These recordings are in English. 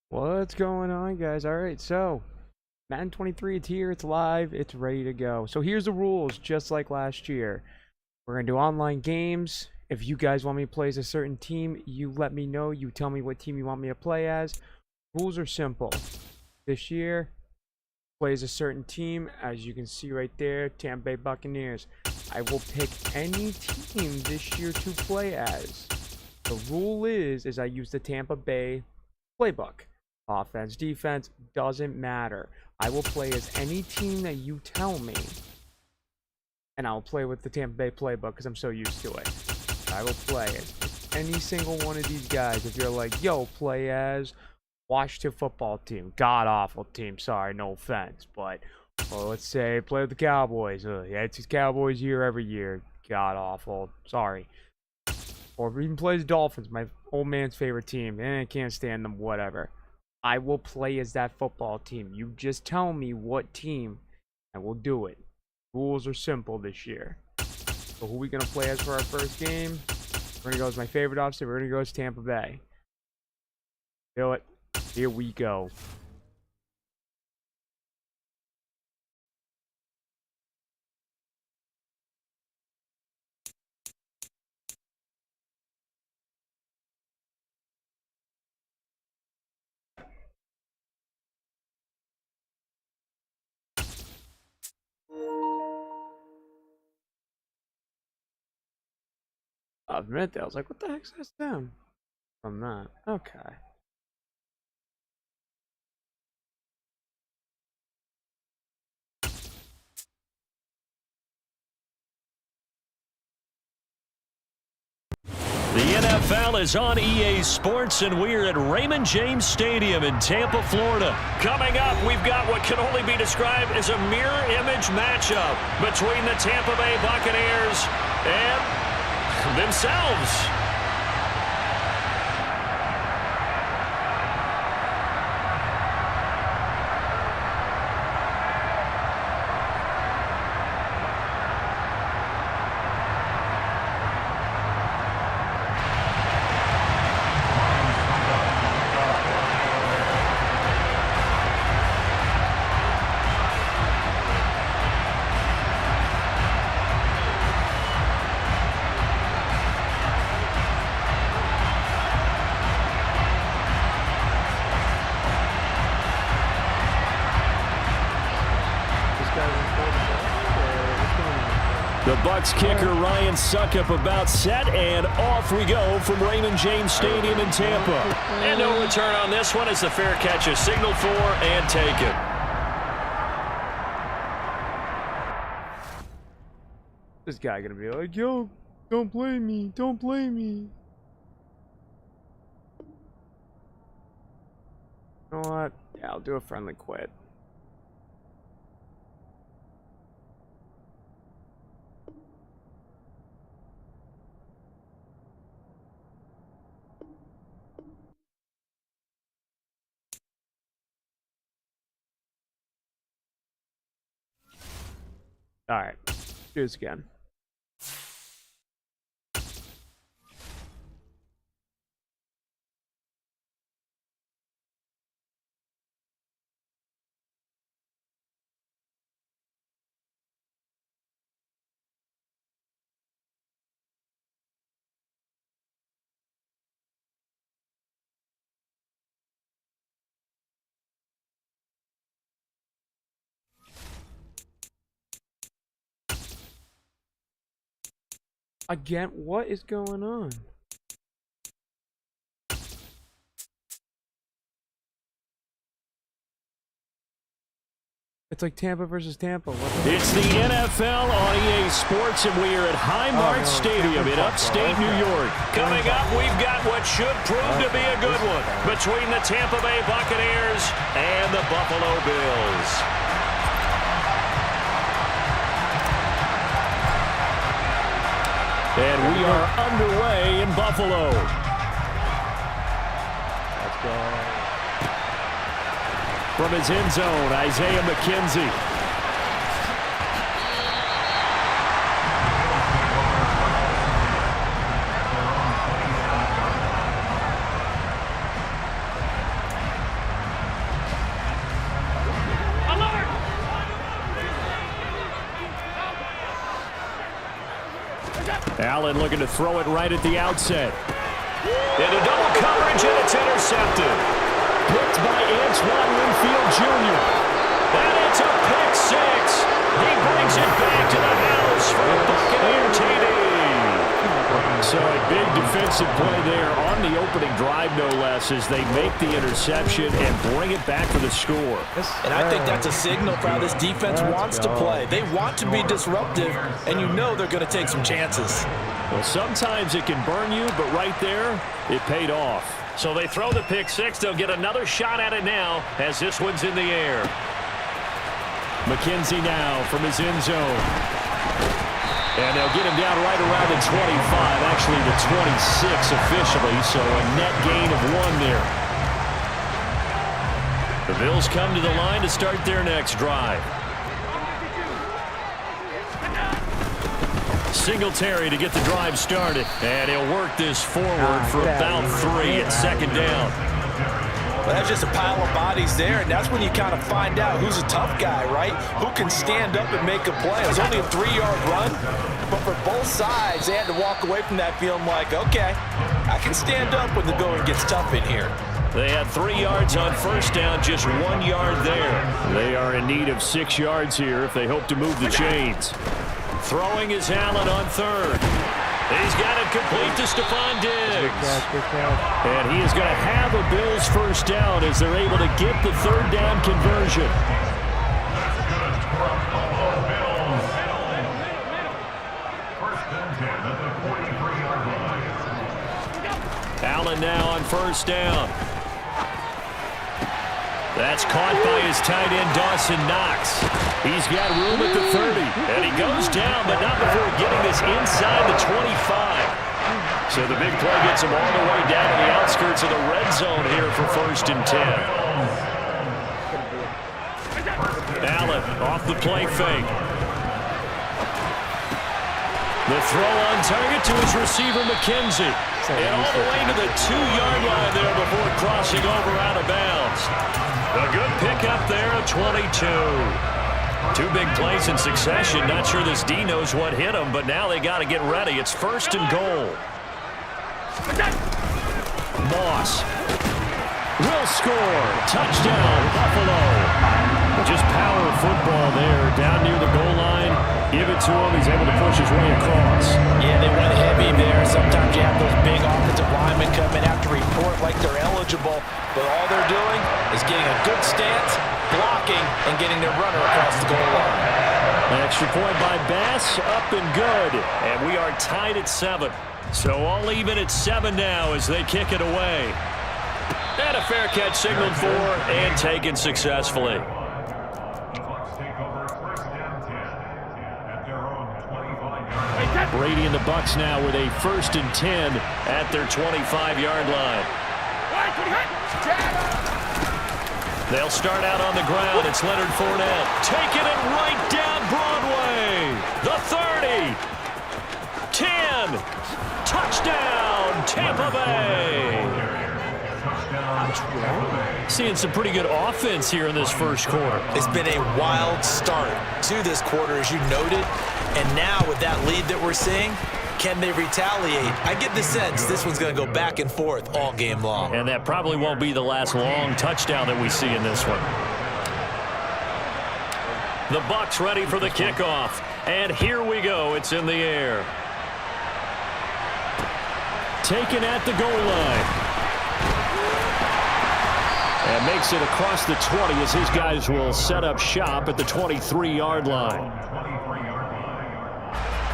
What's going on, guys? All right, so Madden 23, it's here, it's live, it's ready to go. So here's the rules, just like last year. We're gonna do online games. If you guys want me to play as a certain team, you let me know. You tell me what team you want me to play as. Rules are simple. This year, play as a certain team. As you can see right there, Tampa Bay Buccaneers. I will pick any team this year to play as. The rule is I use the Tampa Bay playbook. Offense, defense, doesn't matter. I will play as any team that you tell me. And I'll play with the Tampa Bay playbook because I'm so used to it. I will play as any single one of these guys. If you're like, yo, play as Washington football team. God-awful team. Sorry, no offense. But, well, let's say play with the Cowboys. Yeah, it's these Cowboys year every year. God-awful. Sorry. Or even play the Dolphins, my old man's favorite team. I can't stand them, whatever. I will play as that football team. You just tell me what team, and we'll do it. Rules are simple this year. So who are we going to play as for our first game? We're going to go as my favorite officer. We're going to go as Tampa Bay. Do it. Here we go. I admit that. I was like, what the heck's that sound? From that. Okay. The NFL is on EA Sports, and we're at Raymond James Stadium in Tampa, Florida. Coming up, we've got what can only be described as a mirror image matchup between the Tampa Bay Buccaneers and themselves. The Bucs kicker Ryan Suckup about set, and off we go from Raymond James Stadium in Tampa. And no return on this one as the fair catch is signaled for and taken. This guy gonna be like, yo, don't blame me, don't blame me. You know what? Yeah, I'll do a friendly quit. Alright, do this again. Again, what is going on? It's like Tampa versus Tampa. It's the NFL on EA Sports, and we are at Highmark Stadium in upstate New York. Coming up, we've got what should prove to be a good one between the Tampa Bay Buccaneers and the Buffalo Bills. And we are underway in Buffalo. Let's go. From his end zone, Isaiah McKenzie. Allen looking to throw it right at the outset. Into double coverage, and it's intercepted. Picked by Antoine Winfield Jr. And it's a pick six. He brings it back to the house for a Buccaneer TD. So a big defensive play there on the opening drive, no less, as they make the interception and bring it back for the score. And I think that's a signal for how this defense wants to play. They want to be disruptive, and you know they're going to take some chances. Well, sometimes it can burn you, but right there, it paid off. So they throw the pick six. They'll get another shot at it now as this one's in the air. McKenzie now from his end zone. And they'll get him down right around the 25, actually the 26 officially, so a net gain of 1 there. The Bills come to the line to start their next drive. Singletary to get the drive started, and he'll work this forward for about 3 at second down. Well, that's just a pile of bodies there, and that's when you kind of find out who's a tough guy, right? Who can stand up and make a play. It was only a 3-yard run, but for both sides, they had to walk away from that feeling like, okay, I can stand up when the going gets tough in here. They had 3 yards on first down, just 1 yard there. They are in need of 6 yards here if they hope to move the chains. Throwing is Allen on third. He's got it complete to Stephon Diggs. Good catch. And he is going to have a Bills first down as they're able to get the third down conversion. Allen now on first down. That's caught by his tight end, Dawson Knox. He's got room at the 30, and he goes down, but not before getting this inside the 25. So the big play gets him all the way down to the outskirts of the red zone here for 1st and 10. Allen off the play fake. The throw on target to his receiver, McKenzie. And all the way to the 2-yard line there before crossing over out of bounds. A good pickup there of 22. 2 big plays in succession. Not sure this D knows what hit him, but now they got to get ready. It's 1st and goal. Moss will score. Touchdown, Buffalo. Just power football there down near the goal line. Give it to him. He's able to push his way across. Yeah, they went heavy there. Sometimes you have those big offensive linemen come in, have to report like they're eligible, but all they're doing is getting a good stance, blocking, and getting their runner across the goal line. An extra point by Bass, up and good. And we are tied at 7. So all even at 7 now as they kick it away. And a fair catch signaled for and taken successfully. Brady and the Bucs now with a 1st and 10 at their 25-yard line. They'll start out on the ground. It's Leonard Fournette taking it right down Broadway. The 30. 10. Touchdown, Tampa Bay. Seeing some pretty good offense here in this first quarter. It's been a wild start to this quarter, as you noted. And now with that lead that we're seeing, can they retaliate? I get the sense this one's going to go back and forth all game long. And that probably won't be the last long touchdown that we see in this one. The Bucs ready for the kickoff. And here we go. It's in the air. Taken at the goal line. And makes it across the 20 as his guys will set up shop at the 23-yard line.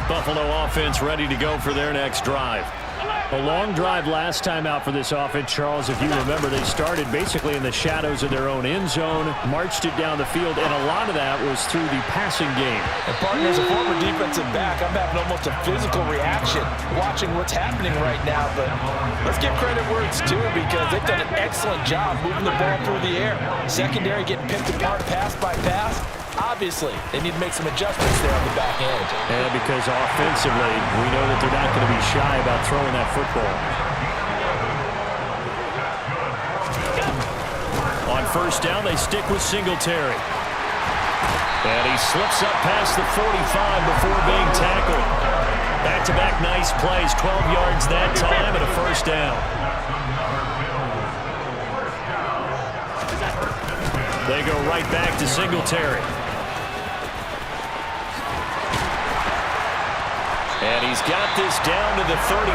Buffalo offense ready to go for their next drive. A long drive last time out for this offense, Charles. If you remember, they started basically in the shadows of their own end zone, marched it down the field, and a lot of that was through the passing game. And partner, as a former defensive back, I'm having almost a physical reaction watching what's happening right now. But let's give credit where it's due, because they've done an excellent job moving the ball through the air. Secondary getting picked apart pass by pass. Obviously, they need to make some adjustments there on the back end. And because offensively, we know that they're not going to be shy about throwing that football. On first down, they stick with Singletary. And he slips up past the 45 before being tackled. Back-to-back nice plays, 12 yards that time and a first down. They go right back to Singletary. And he's got this down to the 35.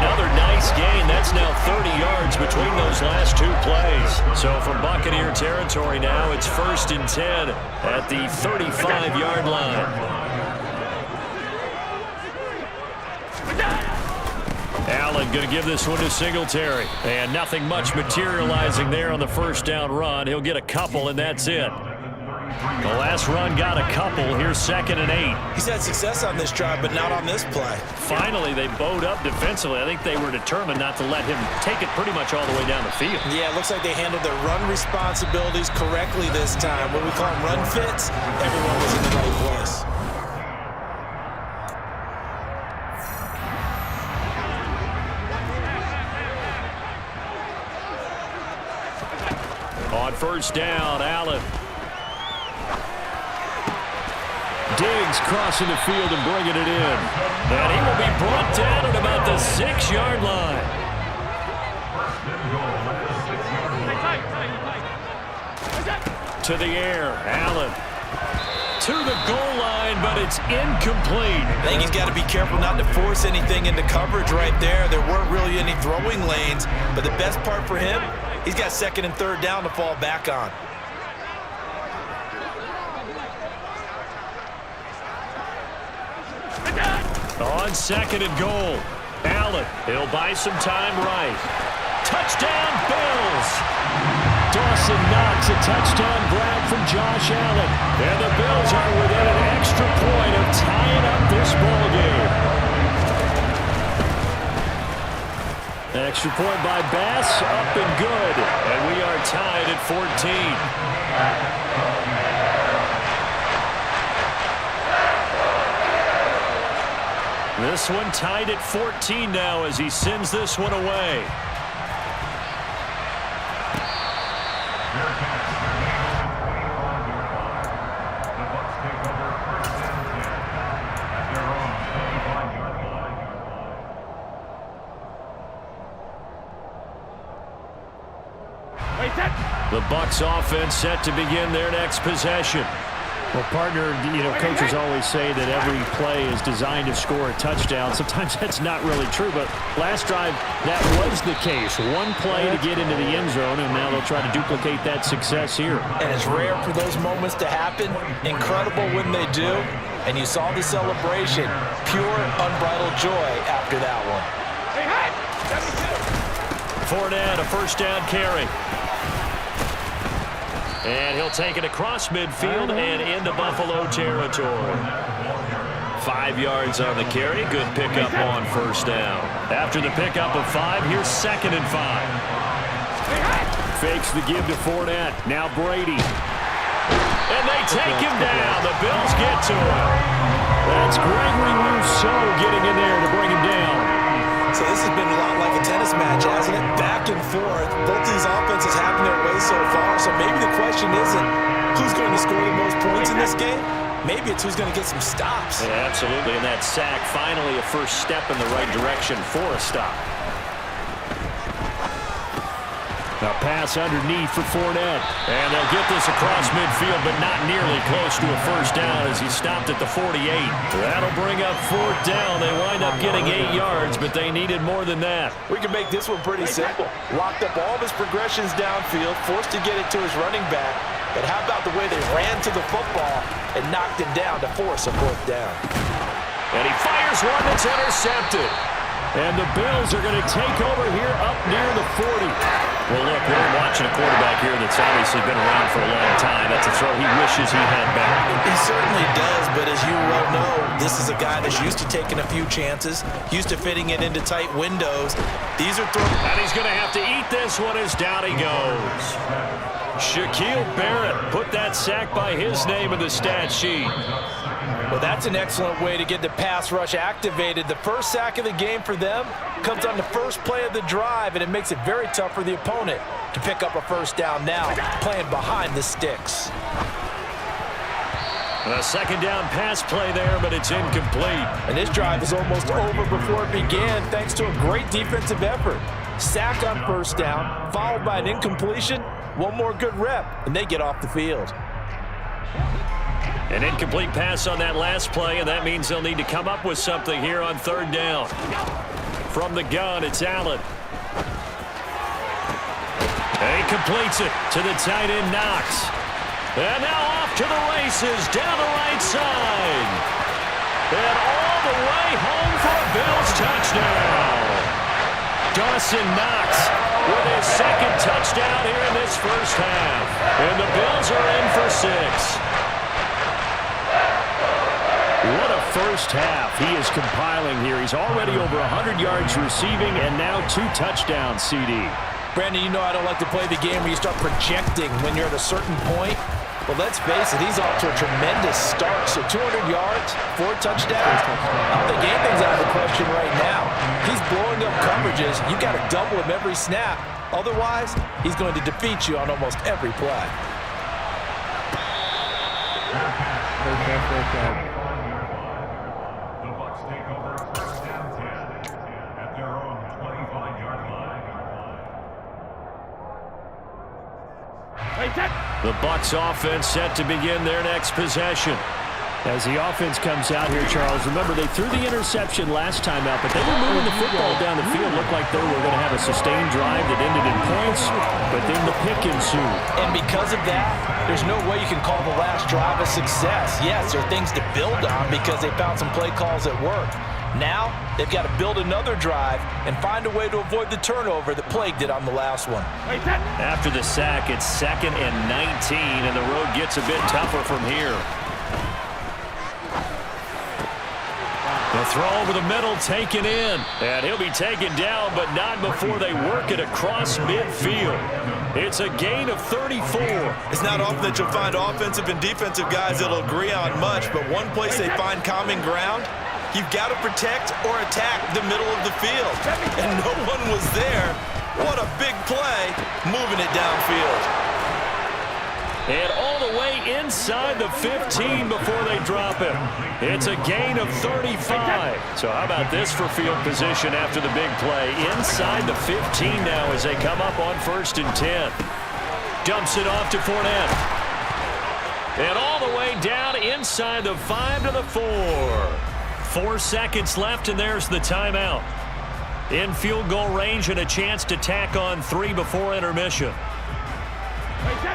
Another nice gain. That's now 30 yards between those last two plays. So from Buccaneer territory now, it's 1st and 10 at the 35-yard line. Allen going to give this one to Singletary. And nothing much materializing there on the first down run. He'll get a couple, and that's it. The last run got a couple. Here's 2nd and 8. He's had success on this drive, but not on this play. Finally, they bowed up defensively. I think they were determined not to let him take it pretty much all the way down the field. Yeah, it looks like they handled their run responsibilities correctly this time. What we call them run fits, everyone was in the right place. On first down, Allen. Diggs crossing the field and bringing it in. And he will be brought down at about the 6-yard line. To the air, Allen. To the goal line, but it's incomplete. I think he's got to be careful not to force anything into coverage right there. There weren't really any throwing lanes, but the best part for him, he's got 2nd and 3rd down to fall back on. On 2nd and goal, Allen, he'll buy some time right. Touchdown, Bills! Dawson Knox, a touchdown grab from Josh Allen. And the Bills are within an extra point of tying up this ballgame. Extra point by Bass, up and good. And we are tied at 14. This one tied at 14 now as he sends this one away. The Bucs offense set to begin their next possession. Well, partner, coaches always say that every play is designed to score a touchdown. Sometimes that's not really true, but last drive, that was the case. One play to get into the end zone, and now they'll try to duplicate that success here. And it's rare for those moments to happen. Incredible when they do. And you saw the celebration. Pure, unbridled joy after that one. Fournette, a first down carry. And he'll take it across midfield and into Buffalo territory. 5 yards on the carry. Good pickup on first down. After the pickup of 5, here's 2nd and 5. Fakes the give to Fournette. Now Brady. And they take him down. The Bills get to him. That's Gregory Rousseau getting in there to bring him down. So this has been a lot like a tennis match, hasn't it? Back and forth. Both these offenses having their way so far. So maybe the question isn't who's going to score the most points in this game. Maybe it's who's going to get some stops. Yeah, absolutely. And that sack, finally a first step in the right direction for a stop. A pass underneath for Fournette. And they'll get this across midfield, but not nearly close to a first down as he stopped at the 48. That'll bring up 4th down. They wind up getting 8 yards, but they needed more than that. We can make this one pretty simple. Locked up all of his progressions downfield, forced to get it to his running back. But how about the way they ran to the football and knocked it down to force a 4th down? And he fires one that's intercepted. And the Bills are going to take over here up near the 40. Well, look, we're watching a quarterback here that's obviously been around for a long time. That's a throw he wishes he had back. He certainly does, but as you well know, this is a guy that's used to taking a few chances, used to fitting it into tight windows. These are throws. And he's going to have to eat this one as down he goes. Shaquille Barrett put that sack by his name in the stat sheet. Well, that's an excellent way to get the pass rush activated. The first sack of the game for them comes on the first play of the drive, and it makes it very tough for the opponent to pick up a first down now, playing behind the sticks. A second down pass play there, but it's incomplete. And this drive is almost over before it began thanks to a great defensive effort. Sack on first down, followed by an incompletion. One more good rep, and they get off the field. An incomplete pass on that last play, and that means they'll need to come up with something here on third down. From the gun, it's Allen. He completes it to the tight end, Knox. And now off to the races down the right side. And all the way home for a Bills touchdown. Dawson Knox with his second touchdown here in this first half. And the Bills are in for 6. What a first half he is compiling here. He's already over 100 yards receiving and now 2 touchdowns, CD. Brandon, you know I don't like to play the game where you start projecting when you're at a certain point. Well, let's face it, he's off to a tremendous start. So 200 yards, 4 touchdowns. I don't think anything's out of the question right now. He's blowing up coverages. You got to double him every snap. Otherwise, he's going to defeat you on almost every play. The Bucs offense set to begin their next possession. As the offense comes out here, Charles, remember they threw the interception last time out, but they were moving the football down the field. Looked like they were going to have a sustained drive that ended in points, but then the pick ensued. And because of that, there's no way you can call the last drive a success. Yes, there are things to build on because they found some play calls that work. Now, they've got to build another drive and find a way to avoid the turnover that plagued it on the last one. After the sack, it's 2nd and 19, and the road gets a bit tougher from here. The throw over the middle taken in, and he'll be taken down, but not before they work it across midfield. It's a gain of 34. It's not often that you'll find offensive and defensive guys that'll agree on much, but one place they find common ground, you've got to protect or attack the middle of the field. And no one was there. What a big play, moving it downfield. And all the way inside the 15 before they drop him. It's a gain of 35. So how about this for field position after the big play? Inside the 15 now as they come up on 1st and 10. Dumps it off to Fournette. And all the way down inside the 5 to the 4. 4 seconds left, and there's the timeout. In field goal range and a chance to tack on 3 before intermission.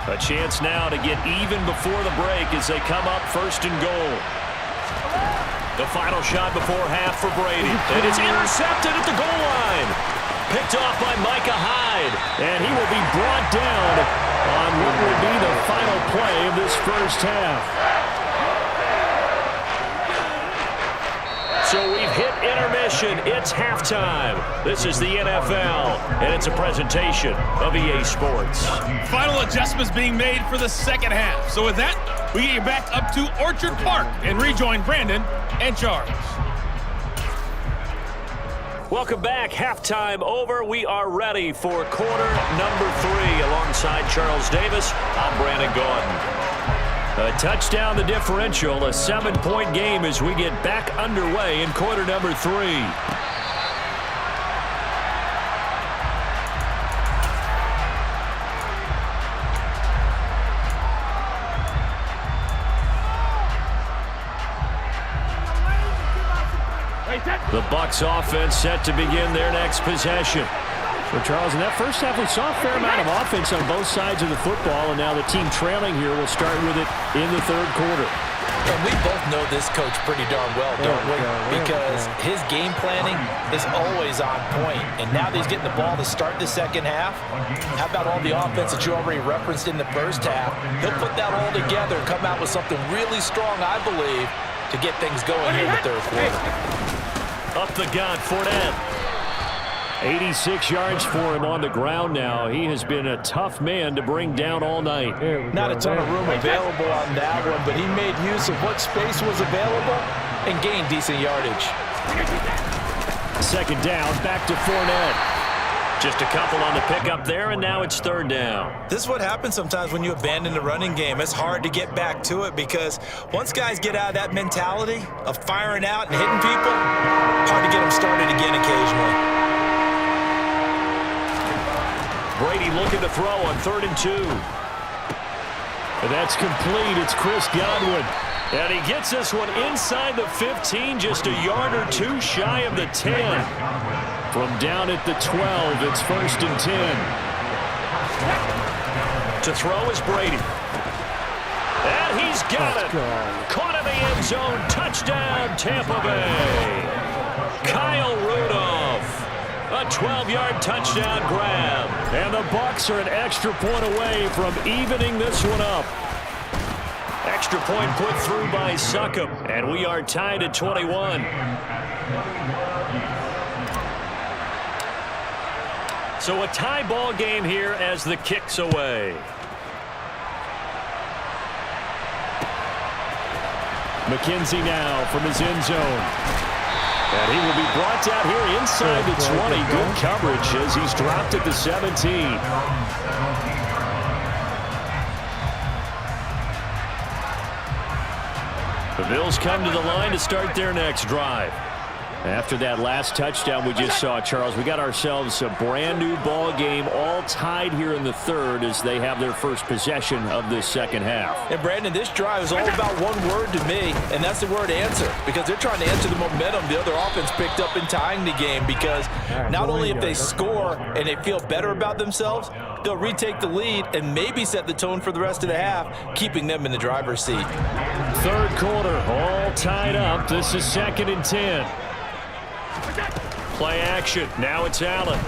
A chance now to get even before the break as they come up 1st and goal. The final shot before half for Brady. And it's intercepted at the goal line. Picked off by Micah Hyde. And he will be brought down on what will be the final play of this first half. So we've hit intermission. It's halftime. This is the NFL, and it's a presentation of EA Sports. Final adjustments being made for the second half. So with that, we get you back up to Orchard Park and rejoin Brandon and Charles. Welcome back. Halftime over. We are ready for quarter number 3. Alongside Charles Davis, I'm Brandon Gaudin. A touchdown the differential, a 7-point game as we get back underway in quarter number 3. The Bucs offense set to begin their next possession. Well, Charles, in that first half, we saw a fair amount of offense on both sides of the football, and now the team trailing here will start with it in the third quarter. And we both know this coach pretty darn well, don't we? Because his game planning is always on point. And now that he's getting the ball to start the second half, how about all the offense that you already referenced in the first half? He'll put that all together and come out with something really strong, I believe, to get things going here in the third quarter. Up the gun, Fournette. 86 yards for him on the ground now. He has been a tough man to bring down all night. Not a ton of room available on that one, but he made use of what space was available and gained decent yardage. Second down, back to Fournette. Just a couple on the pickup there, and now it's third down. This is what happens sometimes when you abandon the running game. It's hard to get back to it because once guys get out of that mentality of firing out and hitting people, hard to get them started again occasionally. Brady looking to throw on 3rd and 2. And that's complete. It's Chris Godwin. And he gets this one inside the 15, just a yard or two shy of the 10. From down at the 12, it's 1st and 10. To throw is Brady. And he's got it. Caught in the end zone. Touchdown, Tampa Bay. Kyle Rudolph. A 12-yard touchdown grab. And the Bucs are an extra point away from evening this one up. Extra point put through by Succop. And we are tied at 21. So a tie ball game here as the kick's away. McKenzie now from his end zone. And he will be brought down here inside the 20. Good coverage as he's dropped at the 17. The Bills come to the line to start their next drive. After that last touchdown we just saw, Charles, we got ourselves a brand new ball game, all tied here in the third as they have their first possession of this second half. And Brandon, this drive is all about one word to me, and that's the word answer, because they're trying to answer the momentum the other offense picked up in tying the game, because not only if they score and they feel better about themselves, they'll retake the lead and maybe set the tone for the rest of the half, keeping them in the driver's seat. Third quarter, all tied up. This is 2nd and 10. Play action. Now it's Allen.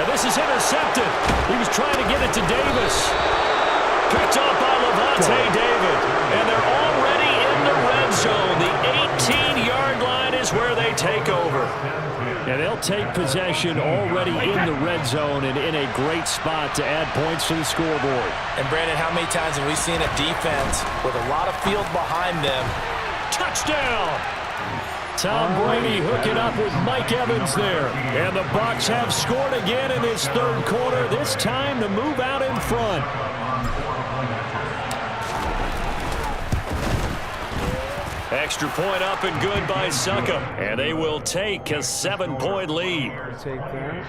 Now this is intercepted. He was trying to get it to Davis. Picked up by Levante David. And they're already in the red zone. The 18-yard line is where they take over. And they'll take possession already in the red zone and in a great spot to add points to the scoreboard. And Brandon, how many times have we seen a defense with a lot of field behind them? Touchdown! Tom Brady hooking up with Mike Evans there. And the Bucs have scored again in this third quarter, this time to move out in front. Extra point up and good by Succop. And they will take a 7-point lead. Take that.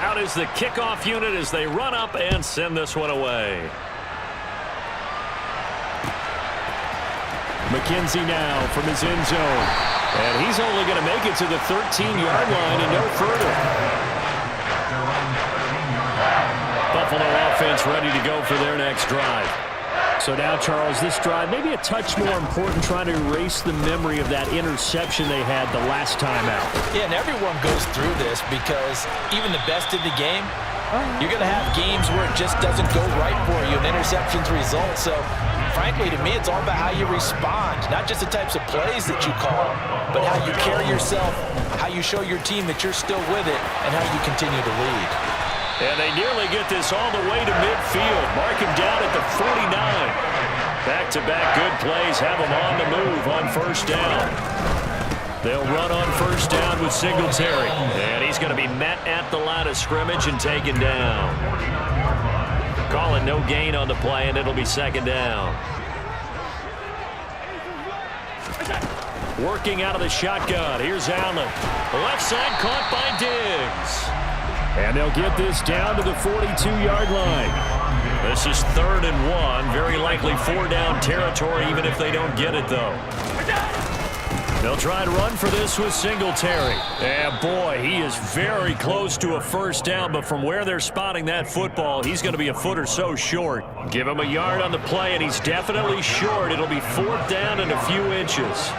Out is the kickoff unit as they run up and send this one away. McKenzie now from his end zone. And he's only going to make it to the 13-yard line and no further. Buffalo offense ready to go for their next drive. So now, Charles, this drive maybe a touch more important, trying to erase the memory of that interception they had the last time out. Yeah, and everyone goes through this because even the best of the game, you're going to have games where it just doesn't go right for you and interceptions result. So, frankly, to me, it's all about how you respond, not just the types of plays that you call, but how you carry yourself, how you show your team that you're still with it, and how you continue to lead. And they nearly get this all the way to midfield. Mark him down at the 49. Back-to-back good plays have them on the move on first down. They'll run on first down with Singletary. And he's going to be met at the line of scrimmage and taken down. Call it no gain on the play, and it'll be second down. Working out of the shotgun. Here's Allen. Left side caught by Diggs. And they'll get this down to the 42-yard line. This is 3rd and 1. Very likely 4-down territory, even if they don't get it, though. They'll try to run for this with Singletary. And, boy, he is very close to a first down, but from where they're spotting that football, he's going to be a foot or so short. Give him a yard on the play, and he's definitely short. It'll be 4th down and a few inches.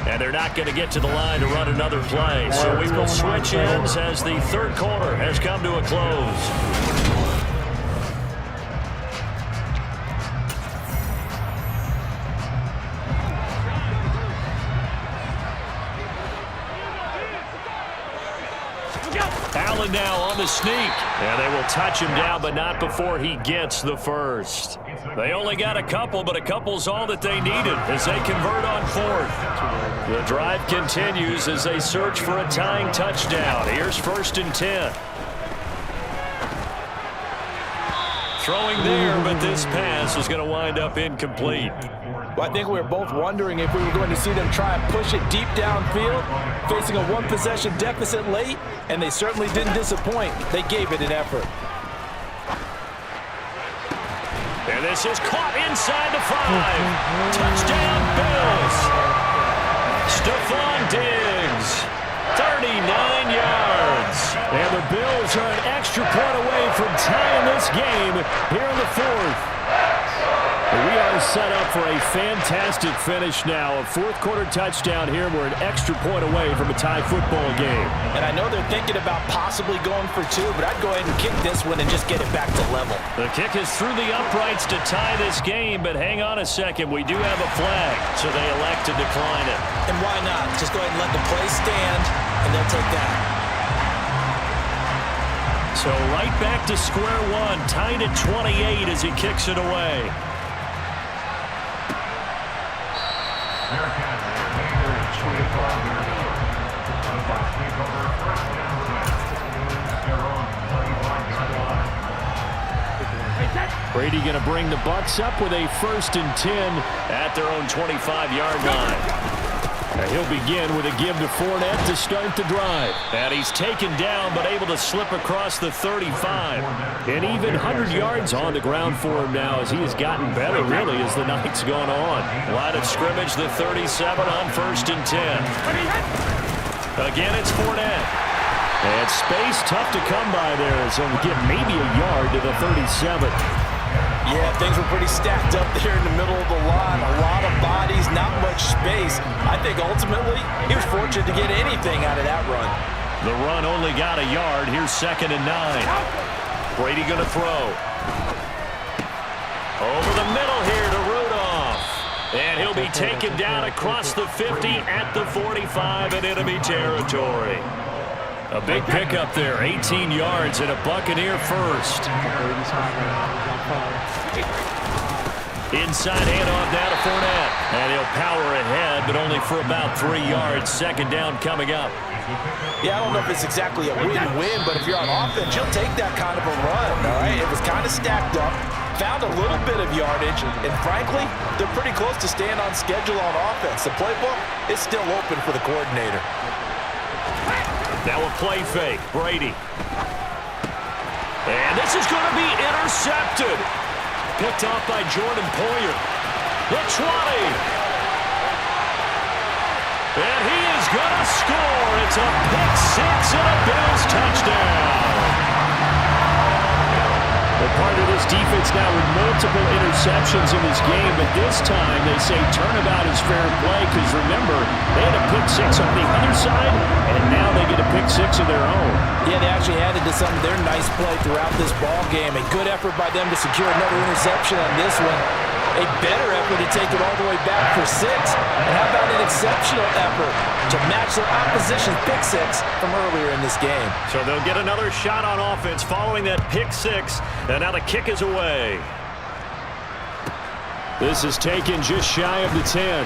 And they're not going to get to the line to run another play. So we will switch ends as the third quarter has come to a close. Allen now on the sneak. And they will touch him down, but not before he gets the first. They only got a couple, but a couple's all that they needed as they convert on fourth. The drive continues as they search for a tying touchdown. Here's 1st and 10. Throwing there, but this pass is going to wind up incomplete. Well, I think we were both wondering if we were going to see them try and push it deep downfield, facing a one-possession deficit late, and they certainly didn't disappoint. They gave it an effort. And this is caught inside the 5. Touchdown, Bills. Stephon Diggs, 39 yards. And the Bills are an extra point away from tying this game here in the 4th. We are set up for a fantastic finish now. A fourth-quarter touchdown here. We're an extra point away from a tie football game. And I know they're thinking about possibly going for 2, but I'd go ahead and kick this one and just get it back to level. The kick is through the uprights to tie this game, but hang on a second. We do have a flag, so they elect to decline it. And why not? Just go ahead and let the play stand, and they'll take that. So right back to square one, tied at 28 as he kicks it away. Brady going to bring the Bucs up with a 1st and 10 at their own 25-yard line. And he'll begin with a give to Fournette to start the drive. And he's taken down but able to slip across the 35. And even 100 yards on the ground for him now as he has gotten better really as the night's gone on. Line of scrimmage, the 37 on 1st and 10. Again, it's Fournette. And space tough to come by there as he'll get maybe a yard to the 37. Yeah, things were pretty stacked up there in the middle of the line. A lot of bodies, not much space. I think ultimately he was fortunate to get anything out of that run. The run only got a yard. Here's 2nd and 9. Brady going to throw. Over the middle here to Rudolph. And he'll be taken down across the 50 at the 45 in enemy territory. A big pickup there, 18 yards and a Buccaneer first. Inside handoff now to Fournette. And he'll power ahead, but only for about 3 yards. 2nd down coming up. Yeah, I don't know if it's exactly a win-win, but if you're on offense, you'll take that kind of a run, all right? It was kind of stacked up, found a little bit of yardage, and frankly, they're pretty close to staying on schedule on offense. The playbook is still open for the coordinator. Now a play fake, Brady. And this is going to be intercepted. Picked off by Jordan Poyer. The 20. And he is going to score. It's a pick six and a Bills touchdown. They're part of this defense now with multiple interceptions in this game, but this time they say turnabout is fair play because remember, they had a pick six on the other side, and now they get a pick six of their own. Yeah, they actually added to some of their nice play throughout this ball game. A good effort by them to secure another interception on this one. A better effort to take it all the way back for 6. And how about an exceptional effort to match their opposition's pick six from earlier in this game. So they'll get another shot on offense following that pick six, and now the kick is away. This is taken just shy of the 10.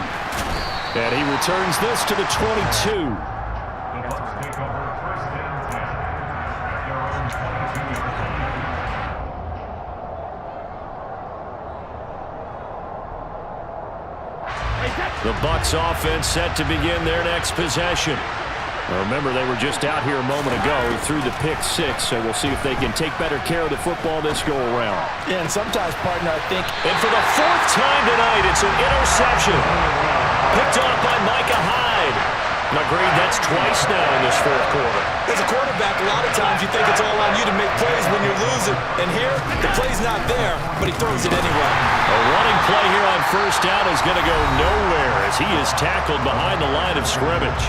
And he returns this to the 22. The Bucs offense set to begin their next possession. Now remember, they were just out here a moment ago through the pick six, so we'll see if they can take better care of the football this go-around. Yeah, and sometimes, partner, I think... And for the 4th time tonight, it's an interception. Picked off by Micah Hyde. Agreed, that's twice now in this 4th quarter. As a quarterback, a lot of times you think it's all on you to make plays when you're losing. And here, the play's not there, but he throws it anyway. A running play here on 1st down is going to go nowhere as he is tackled behind the line of scrimmage.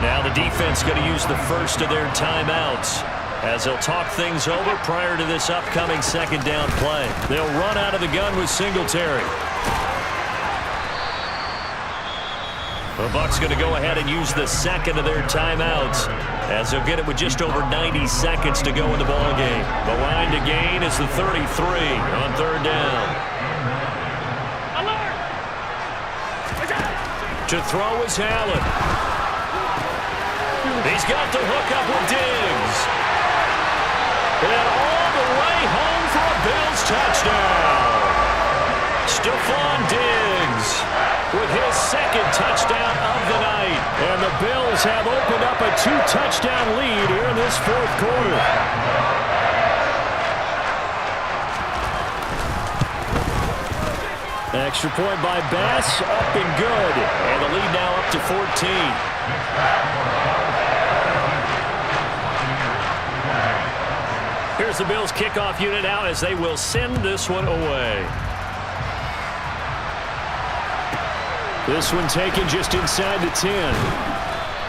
Now the defense going to use the first of their timeouts as they'll talk things over prior to this upcoming 2nd down play. They'll run out of the gun with Singletary. The Bucs going to go ahead and use the second of their timeouts as they'll get it with just over 90 seconds to go in the ballgame. The line to gain is the 33 on third down. To throw is Allen. He's got the hook up with Diggs. And all the way home for a Bills touchdown. Stephon Diggs with his second touchdown of the night. And the Bills have opened up a 2-touchdown lead here in this fourth quarter. Extra point by Bass, up and good. And the lead now up to 14. Here's the Bills kickoff unit out as they will send this one away. This one taken just inside the 10.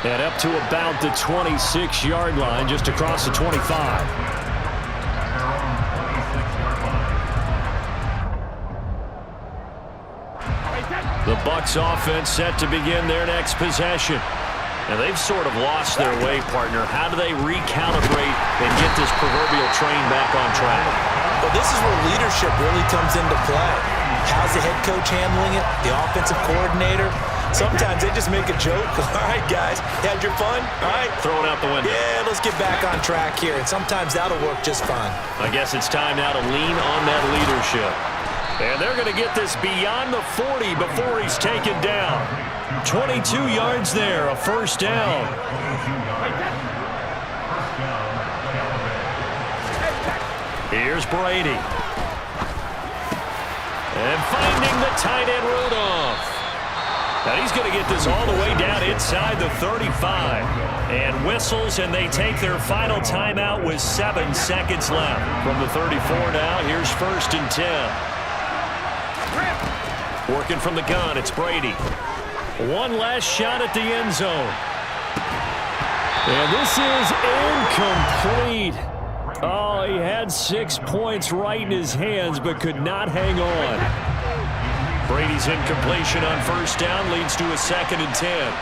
And up to about the 26-yard line, just across the 25. The Bucs offense set to begin their next possession. And they've sort of lost their way, partner. How do they recalibrate and get this proverbial train back on track? Well, this is where leadership really comes into play. How's the head coach handling it? The offensive coordinator? Sometimes they just make a joke. All right, guys, had your fun? All right. Throw it out the window. Yeah, let's get back on track here. And sometimes that'll work just fine. I guess it's time now to lean on that leadership. And they're going to get this beyond the 40 before he's taken down. 22 yards there, a first down. Here's Brady. And finding the tight end Rudolph. And he's going to get this all the way down inside the 35. And whistles, and they take their final timeout with 7 seconds left. From the 34 now, here's 1st and 10. Working from the gun, it's Brady. One last shot at the end zone. And this is incomplete. Oh, he had 6 points right in his hands, but could not hang on. Brady's incompletion on first down leads to a 2nd and 10.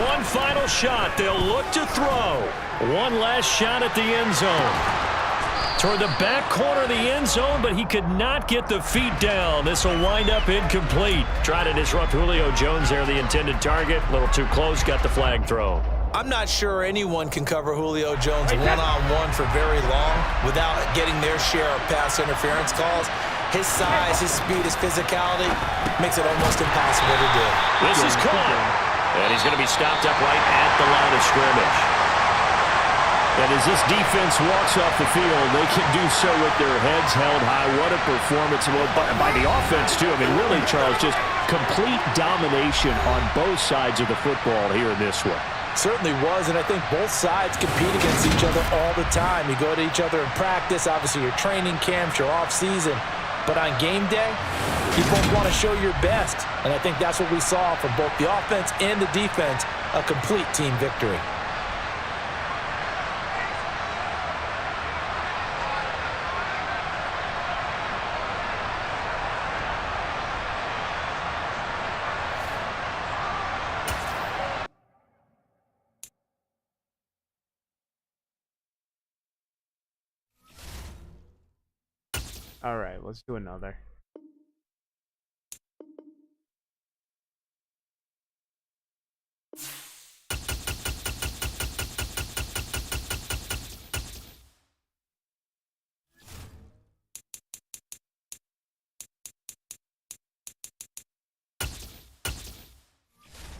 One final shot. They'll look to throw. One last shot at the end zone. Toward the back corner of the end zone, but he could not get the feet down. This will wind up incomplete. Try to disrupt Julio Jones there, the intended target. A little too close, got the flag thrown. I'm not sure anyone can cover Julio Jones one-on-one for very long without getting their share of pass interference calls. His size, his speed, his physicality makes it almost impossible to do. This is caught. And he's going to be stopped up right at the line of scrimmage. And as this defense walks off the field, they can do so with their heads held high. What a performance by the offense, too. I mean, really, Charles, just complete domination on both sides of the football here in this one. Certainly was, and I think both sides compete against each other all the time. You go to each other in practice, obviously your training camps, your off-season. But on game day, you both want to show your best. And I think that's what we saw from both the offense and the defense, a complete team victory. All right, let's do another.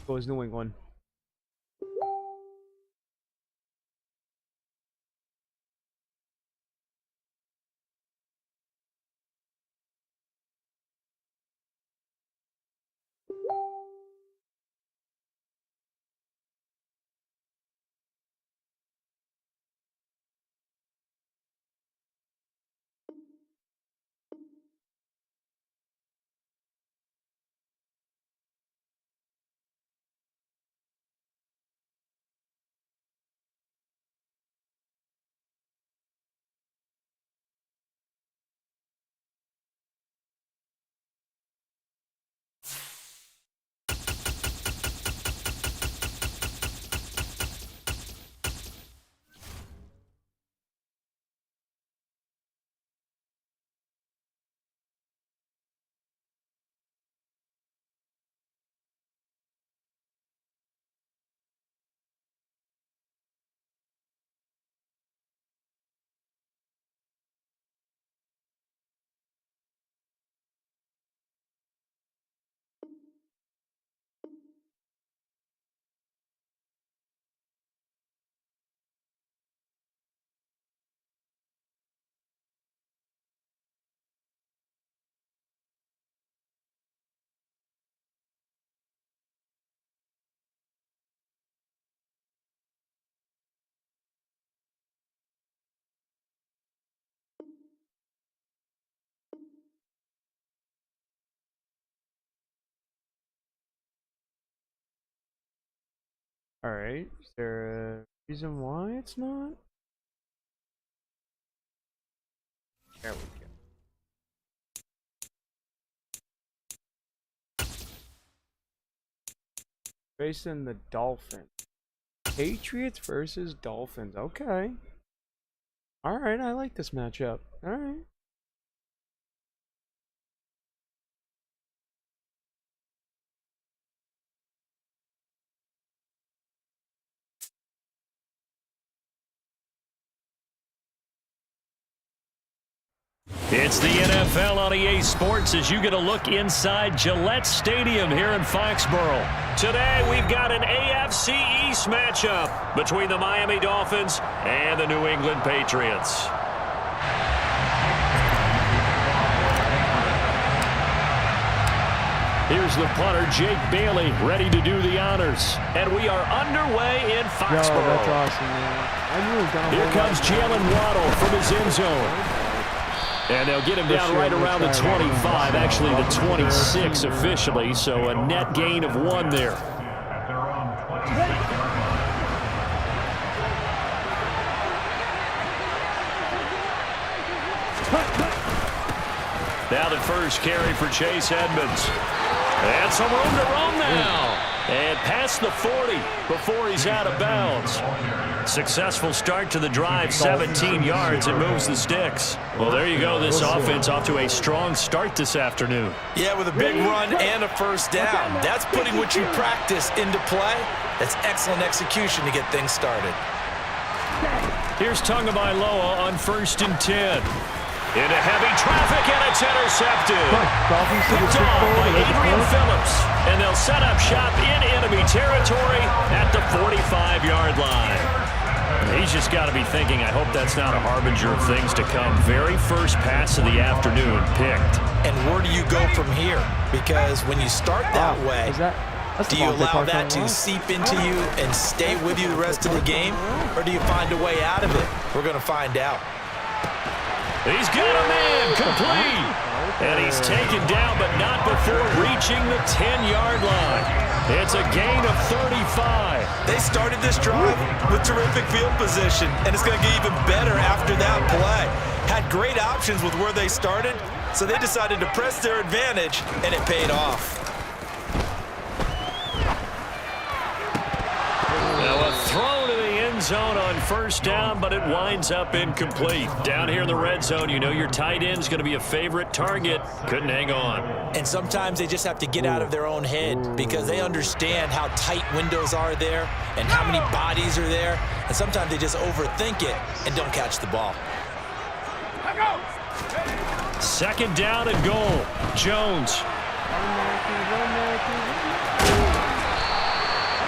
Goes New England. Alright, is there a reason why it's not? There we go. Facing the Dolphins. Patriots versus Dolphins. Okay. Alright, I like this matchup. Alright. It's the NFL on EA Sports as you get a look inside Gillette Stadium here in Foxborough. Today we've got an AFC East matchup between the Miami Dolphins and the New England Patriots. Here's the punter, Jake Bailey, ready to do the honors. And we are underway in Foxborough. Yo, that's awesome, man. Here comes Jalen Waddle from his end zone. And they'll get him down right around the 25, actually the 26 officially, so a net gain of 1 there. Now the first carry for Chase Edmonds. And some room to roam now. And past the 40 before he's out of bounds. Successful start to the drive, 17 yards, and moves the sticks. Well, there you go. This offense off to a strong start this afternoon. Yeah, with a big run and a first down. That's putting what you practice into play. That's excellent execution to get things started. Here's Tagovailoa on 1st and 10. Into heavy traffic, and it's intercepted. Picked off by Adrian Phillips. And they'll set up shop in enemy territory at the 45-yard line. He's just got to be thinking, I hope that's not a harbinger of things to come. Very first pass of the afternoon picked. And where do you go from here? Because when you start that way, do you allow that to seep into you and stay with you the rest of the game? Or do you find a way out of it? We're going to find out. He's got a man complete. And he's taken down, but not before reaching the 10-yard line. It's a gain of 35. They started this drive with terrific field position, and it's going to get even better after that play. Had great options with where they started, so they decided to press their advantage, and it paid off. Now a throw to the end zone on first down, but it winds up incomplete. Down here in the red zone, you know your tight end's going to be a favorite target. Couldn't hang on. And sometimes they just have to get out of their own head because they understand how tight windows are there and how many bodies are there. And sometimes they just overthink it and don't catch the ball. Second down and goal. Jones.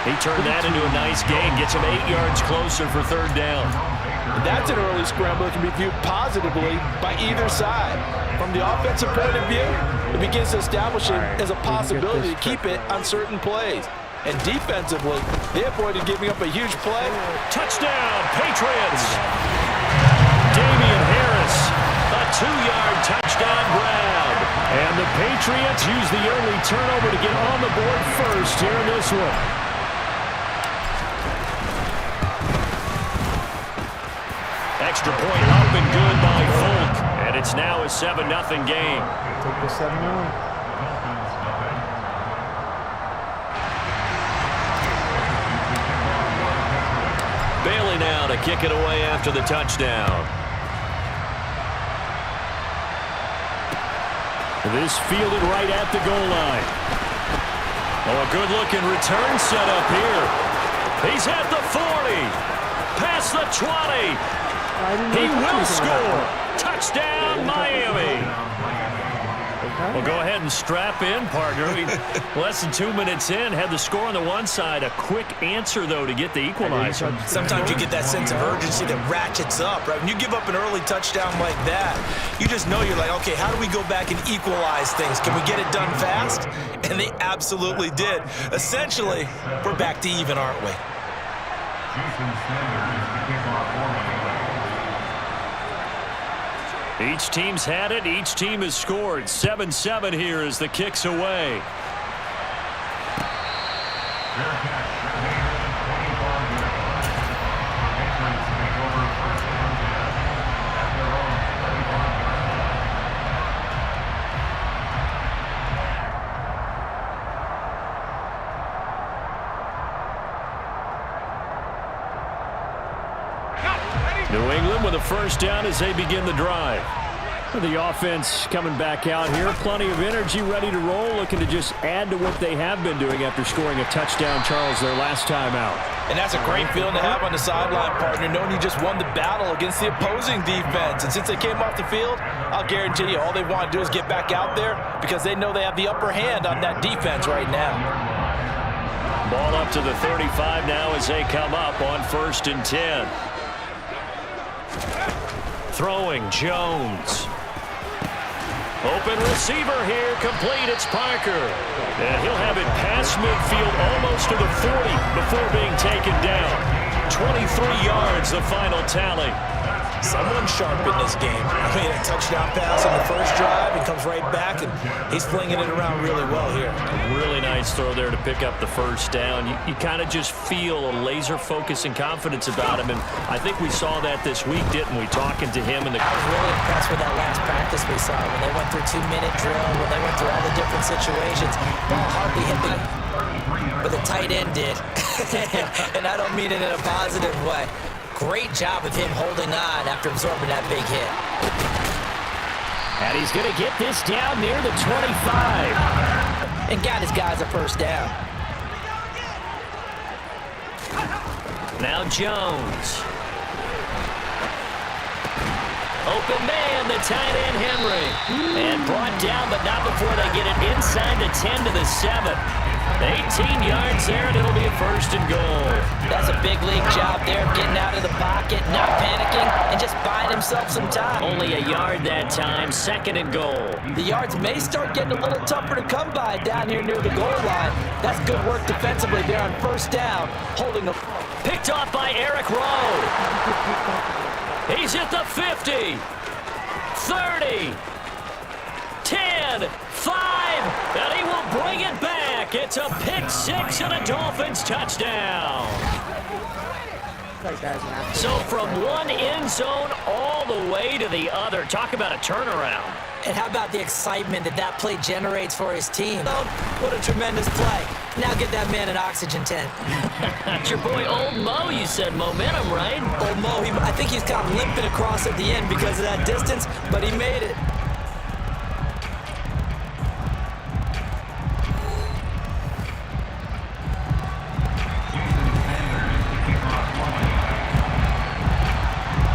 He turned that into a nice gain, gets him 8 yards closer for third down. That's an early scramble that can be viewed positively by either side. From the offensive point of view, it begins to establish it as a possibility to keep it on certain plays. And defensively, they avoided giving up a huge play. Touchdown, Patriots! Damian Harris, a 2-yard touchdown grab. And the Patriots use the early turnover to get on the board first here in this one. Extra point up and good by Folk. And it's now a 7-0 game. Take the 7-0. Bailey now to kick it away after the touchdown. This fielded right at the goal line. Oh, a good-looking return set up here. He's at the 40. Past the 20. He will score. Touchdown, Miami. Well, go ahead and strap in, partner. Less than 2 minutes in, had the score on the one side. A quick answer, though, to get the equalizer. Sometimes you get that sense of urgency that ratchets up, right? When you give up an early touchdown like that, you just know you're like, okay, how do we go back and equalize things? Can we get it done fast? And they absolutely did. Essentially, we're back to even, aren't we? Each team's had it. Each team has scored. 7-7 here as the kick's away. New England with a first down as they begin the drive. The offense coming back out here. Plenty of energy, ready to roll, looking to just add to what they have been doing after scoring a touchdown, Charles, their last time out. And that's a great feeling to have on the sideline, partner, knowing you just won the battle against the opposing defense. And since they came off the field, I'll guarantee you all they want to do is get back out there because they know they have the upper hand on that defense right now. Ball up to the 35 now as they come up on 1st and 10. Throwing Jones. Open receiver here, complete, it's Parker. And he'll have it past midfield almost to the 40 before being taken down. 23 yards, the final tally. Someone sharp in this game. I mean, a touchdown pass on the first drive. He comes right back, and he's flinging it around really well here. Really nice throw there to pick up the first down. You kind of just feel a laser focus and confidence about him, and I think we saw that this week, didn't we, talking to him. And I was really impressed with that last practice we saw when they went through 2-minute drill, when they went through all the different situations. Ball hardly hit me, but the tight end did. And I don't mean it in a positive way. Great job of him holding on after absorbing that big hit. And he's going to get this down near the 25. And got his guys a first down. Now Jones. Open man, the tight end Henry. And brought down, but not before they get it inside the 10 to the 7. 18 yards there, and it'll be a 1st and goal. That's a big league job there, getting out of the pocket, not panicking, and just buying himself some time. Only a yard that time, 2nd and goal. The yards may start getting a little tougher to come by down here near the goal line. That's good work defensively there on 1st down, holding them. Picked off by Eric Rowe. He's at the 50, 30, 10, 5, and he will bring it back. It's a pick 6 and a Dolphins touchdown. So from one end zone all the way to the other. Talk about a turnaround. And how about the excitement that play generates for his team? Oh, what a tremendous play. Now get that man an oxygen tent. That's your boy Old Mo, you said. Momentum, right? Old Mo, I think he's kind of limping across at the end because of that distance, but he made it.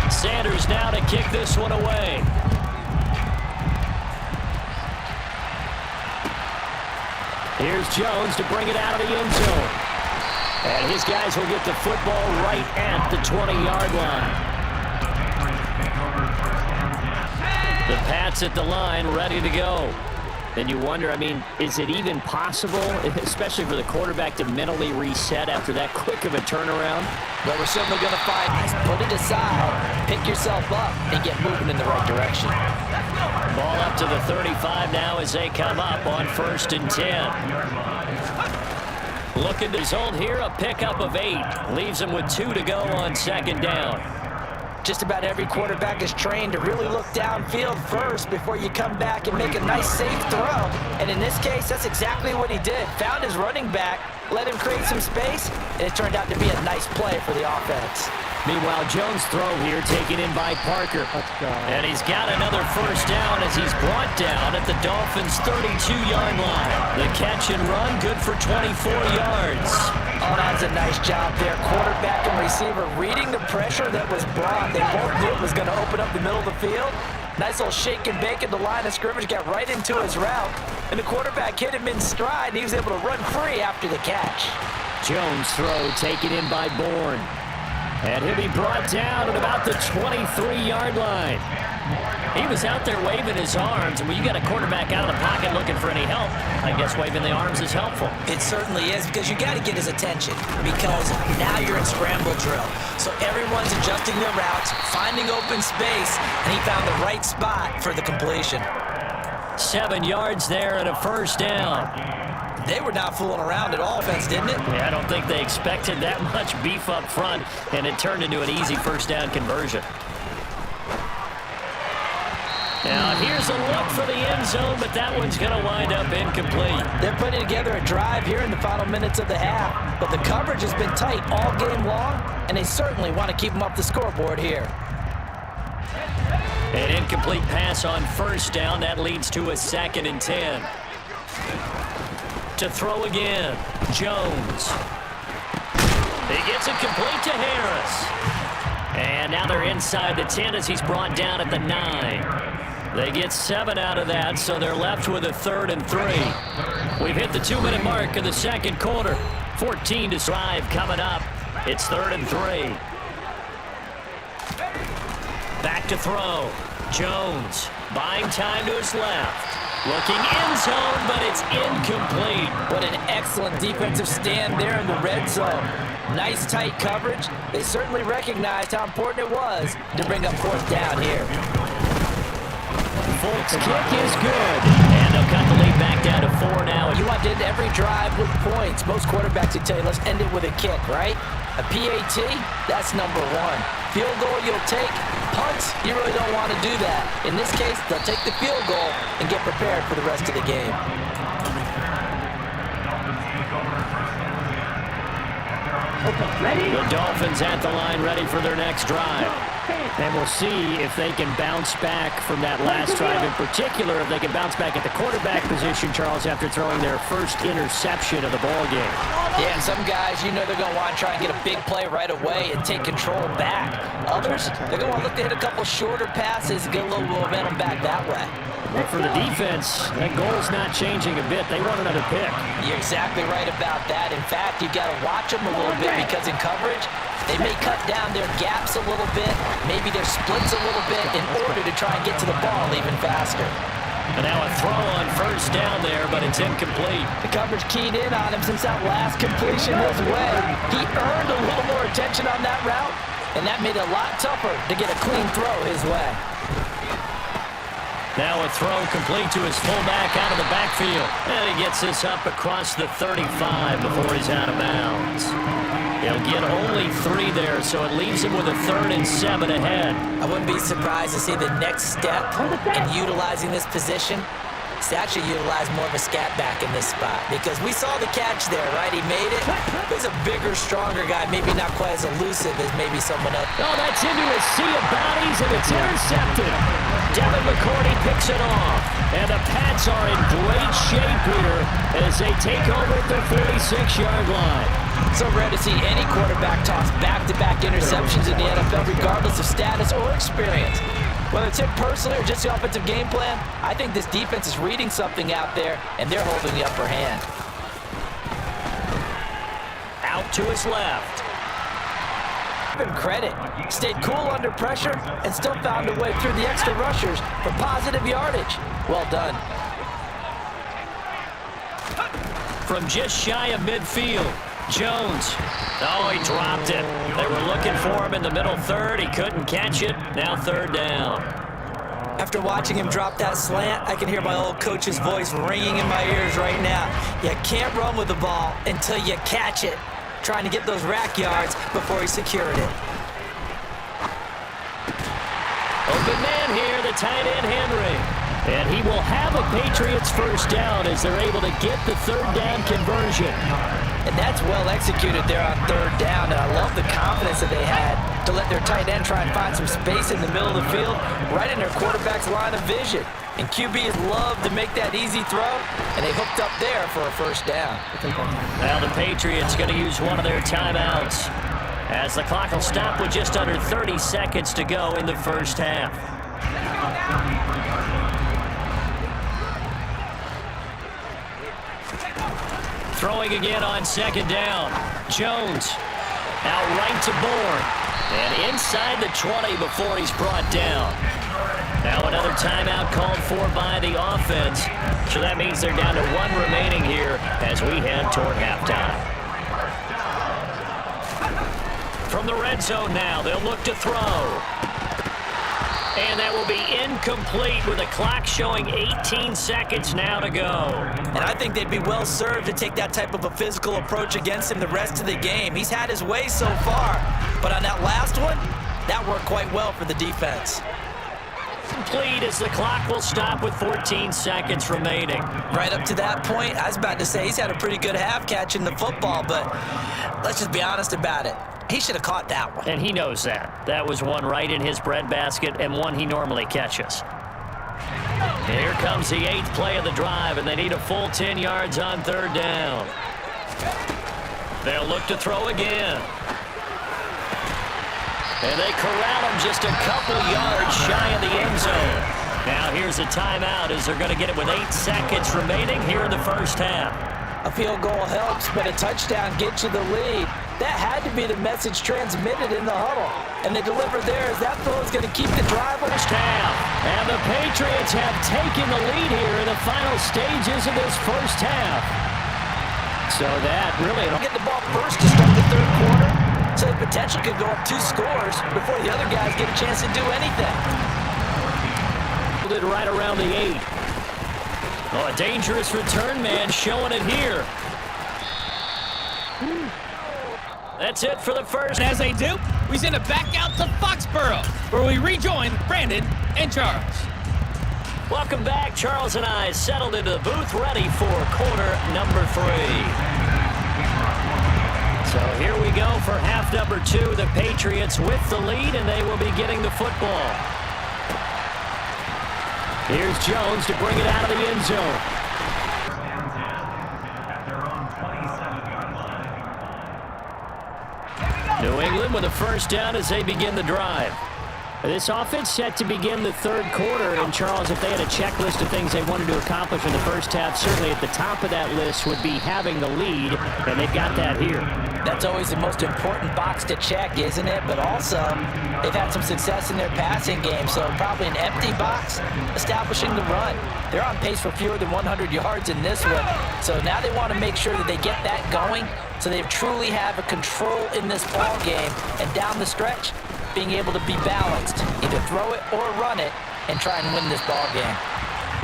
Sanders now to kick this one away. Here's Jones to bring it out of the end zone. And his guys will get the football right at the 20-yard line. The Pats at the line, ready to go. Then you wonder, I mean, is it even possible, especially for the quarterback, to mentally reset after that quick of a turnaround? Well, we're certainly going to find this. Put it aside, pick yourself up, and get moving in the right direction. Ball up to the 35 now as they come up on 1st and 10. Looking to result here, a pickup of 8. Leaves them with 2 to go on 2nd down. Just about every quarterback is trained to really look downfield first before you come back and make a nice, safe throw. And in this case, that's exactly what he did. Found his running back, let him create some space, and it turned out to be a nice play for the offense. Meanwhile, Jones' throw here taken in by Parker. And he's got another first down as he's brought down at the Dolphins' 32-yard line. The catch and run, good for 24 yards. Oh, that's a nice job there. Quarterback and receiver reading the pressure that was brought. They both knew it was going to open up the middle of the field. Nice little shake and bake at the line of scrimmage, got right into his route. And the quarterback hit him in stride, and he was able to run free after the catch. Jones' throw taken in by Bourne. And he'll be brought down at about the 23-yard line. He was out there waving his arms, and when you got a quarterback out of the pocket looking for any help, I guess waving the arms is helpful. It certainly is, because you got to get his attention, because now you're in scramble drill. So everyone's adjusting their routes, finding open space, and he found the right spot for the completion. 7 yards there and a first down. They were not fooling around at all, offense, didn't it? Yeah, I don't think they expected that much beef up front, and it turned into an easy first down conversion. Now here's a look for the end zone, but that one's going to wind up incomplete. They're putting together a drive here in the final minutes of the half, but the coverage has been tight all game long, and they certainly want to keep them up the scoreboard here. An incomplete pass on first down. That leads to a 2nd and 10. To throw again, Jones. He gets it complete to Harris. And now they're inside the 10 as he's brought down at the 9. They get 7 out of that, so they're left with a 3rd and 3. We've hit the 2-minute mark in the second quarter. 14 to drive coming up. It's 3rd and 3. Back to throw. Jones buying time to his left. Looking end zone, but it's incomplete. What an excellent defensive stand there in the red zone. Nice tight coverage. They certainly recognized how important it was to bring up 4th down here. Folks' kick is good. And they'll cut the lead back down to 4 now. You want to end every drive with points. Most quarterbacks would tell you, let's end it with a kick, right? A PAT, that's number 1. Field goal you'll take. Punts, you really don't want to do that. In this case, they'll take the field goal and get prepared for the rest of the game. The Dolphins at the line ready for their next drive. And we'll see if they can bounce back from that last drive. In particular, if they can bounce back at the quarterback position, Charles, after throwing their first interception of the ballgame. Yeah, and some guys, you know they're going to want to try and get a big play right away and take control back. Others, they're going to want to look to hit a couple shorter passes and get a little momentum back that way. But for the defense, that goal's not changing a bit. They want another pick. You're exactly right about that. In fact, you've got to watch them a little bit because in coverage, they may cut down their gaps a little bit, maybe their splits a little bit in order to try and get to the ball even faster. And now a throw on first down there, but it's incomplete. The coverage keyed in on him since that last completion his way. He earned a little more attention on that route, and that made it a lot tougher to get a clean throw his way. Now a throw complete to his fullback out of the backfield. And he gets this up across the 35 before he's out of bounds. He'll get only 3 there, so it leaves him with a 3rd and 7 ahead. I wouldn't be surprised to see the next step in utilizing this position is to actually utilize more of a scat back in this spot. Because we saw the catch there, right? He made it. He's a bigger, stronger guy, maybe not quite as elusive as maybe someone else. Oh, that's into a sea of bodies, and it's intercepted. Devin McCourty picks it off. And the Pats are in great shape here as they take over at the 46-yard line. So rare to see any quarterback toss back-to-back interceptions in the NFL, regardless of status or experience. Whether it's him personally or just the offensive game plan, I think this defense is reading something out there, and they're holding the upper hand. Out to his left. Give him credit. Stayed cool under pressure and still found a way through the extra rushers for positive yardage. Well done. From just shy of midfield, Jones. Oh, he dropped it. They were looking for him in the middle 3rd. He couldn't catch it. Now 3rd down. After watching him drop that slant, I can hear my old coach's voice ringing in my ears right now. You can't run with the ball until you catch it. Trying to get those rack yards before he secured it. Open man here, the tight end Henry. And he will have a Patriots first down as they're able to get the 3rd down conversion. And that's well executed there on 3rd down, and I love the confidence that they had to let their tight end try and find some space in the middle of the field, right in their quarterback's line of vision. And QBs love to make that easy throw, and they hooked up there for a first down. Now the Patriots going to use one of their timeouts as the clock will stop with just under 30 seconds to go in the first half. Throwing again on 2nd down. Jones out right to Bourne. And inside the 20 before he's brought down. Now another timeout called for by the offense. So that means they're down to 1 remaining here as we head toward halftime. From the red zone now, they'll look to throw. And that will be incomplete with the clock showing 18 seconds now to go. And I think they'd be well served to take that type of a physical approach against him the rest of the game. He's had his way so far, but on that last one, that worked quite well for the defense. incomplete as the clock will stop with 14 seconds remaining. Right up to that point, I was about to say he's had a pretty good half catching the football, but let's just be honest about it. He should have caught that one. And he knows that. That was one right in his breadbasket and one he normally catches. And here comes the 8th play of the drive, and they need a full 10 yards on 3rd down. They'll look to throw again. And they corral him just a couple yards shy of the end zone. Now here's a timeout as they're going to get it with 8 seconds remaining here in the first half. A field goal helps, but a touchdown gets you the lead. That had to be the message transmitted in the huddle. And they delivered there as that throw is going to keep the drive on First half. And the Patriots have taken the lead here in the final stages of this first half. So that really... Get the ball first to start the 3rd quarter. So the potential could go up 2 scores before the other guys get a chance to do anything. It right around the 8. Oh, a dangerous return man showing it here. That's it for the first. And as they do, we send it back out to Foxborough, where we rejoin Brandon and Charles. Welcome back. Charles and I settled into the booth ready for quarter number 3. So here we go for half number 2. The Patriots with the lead, and they will be getting the football. Here's Jones to bring it out of the end zone. New England with a first down as they begin the drive. This offense set to begin the 3rd quarter, and Charles, if they had a checklist of things they wanted to accomplish in the first half, certainly at the top of that list would be having the lead, and they've got that here. That's always the most important box to check, isn't it? But also, they've had some success in their passing game, so probably an empty box, establishing the run. They're on pace for fewer than 100 yards in this one, so now they want to make sure that they get that going, so they truly have a control in this ball game, and down the stretch, being able to be balanced, either throw it or run it, and try and win this ball game.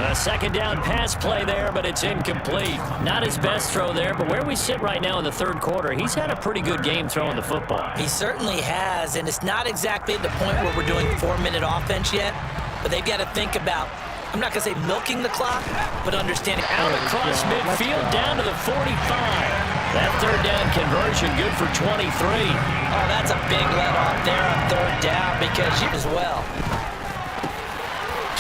A second down pass play there, but it's incomplete. Not his best throw there, but where we sit right now in the 3rd quarter, he's had a pretty good game throwing the football. He certainly has, and it's not exactly the point where we're doing 4-minute offense yet, but they've got to think about, I'm not going to say milking the clock, but understanding. Out across midfield, down to the 45. That 3rd down conversion good for 23. Oh, that's a big let off there on 3rd down because you as well.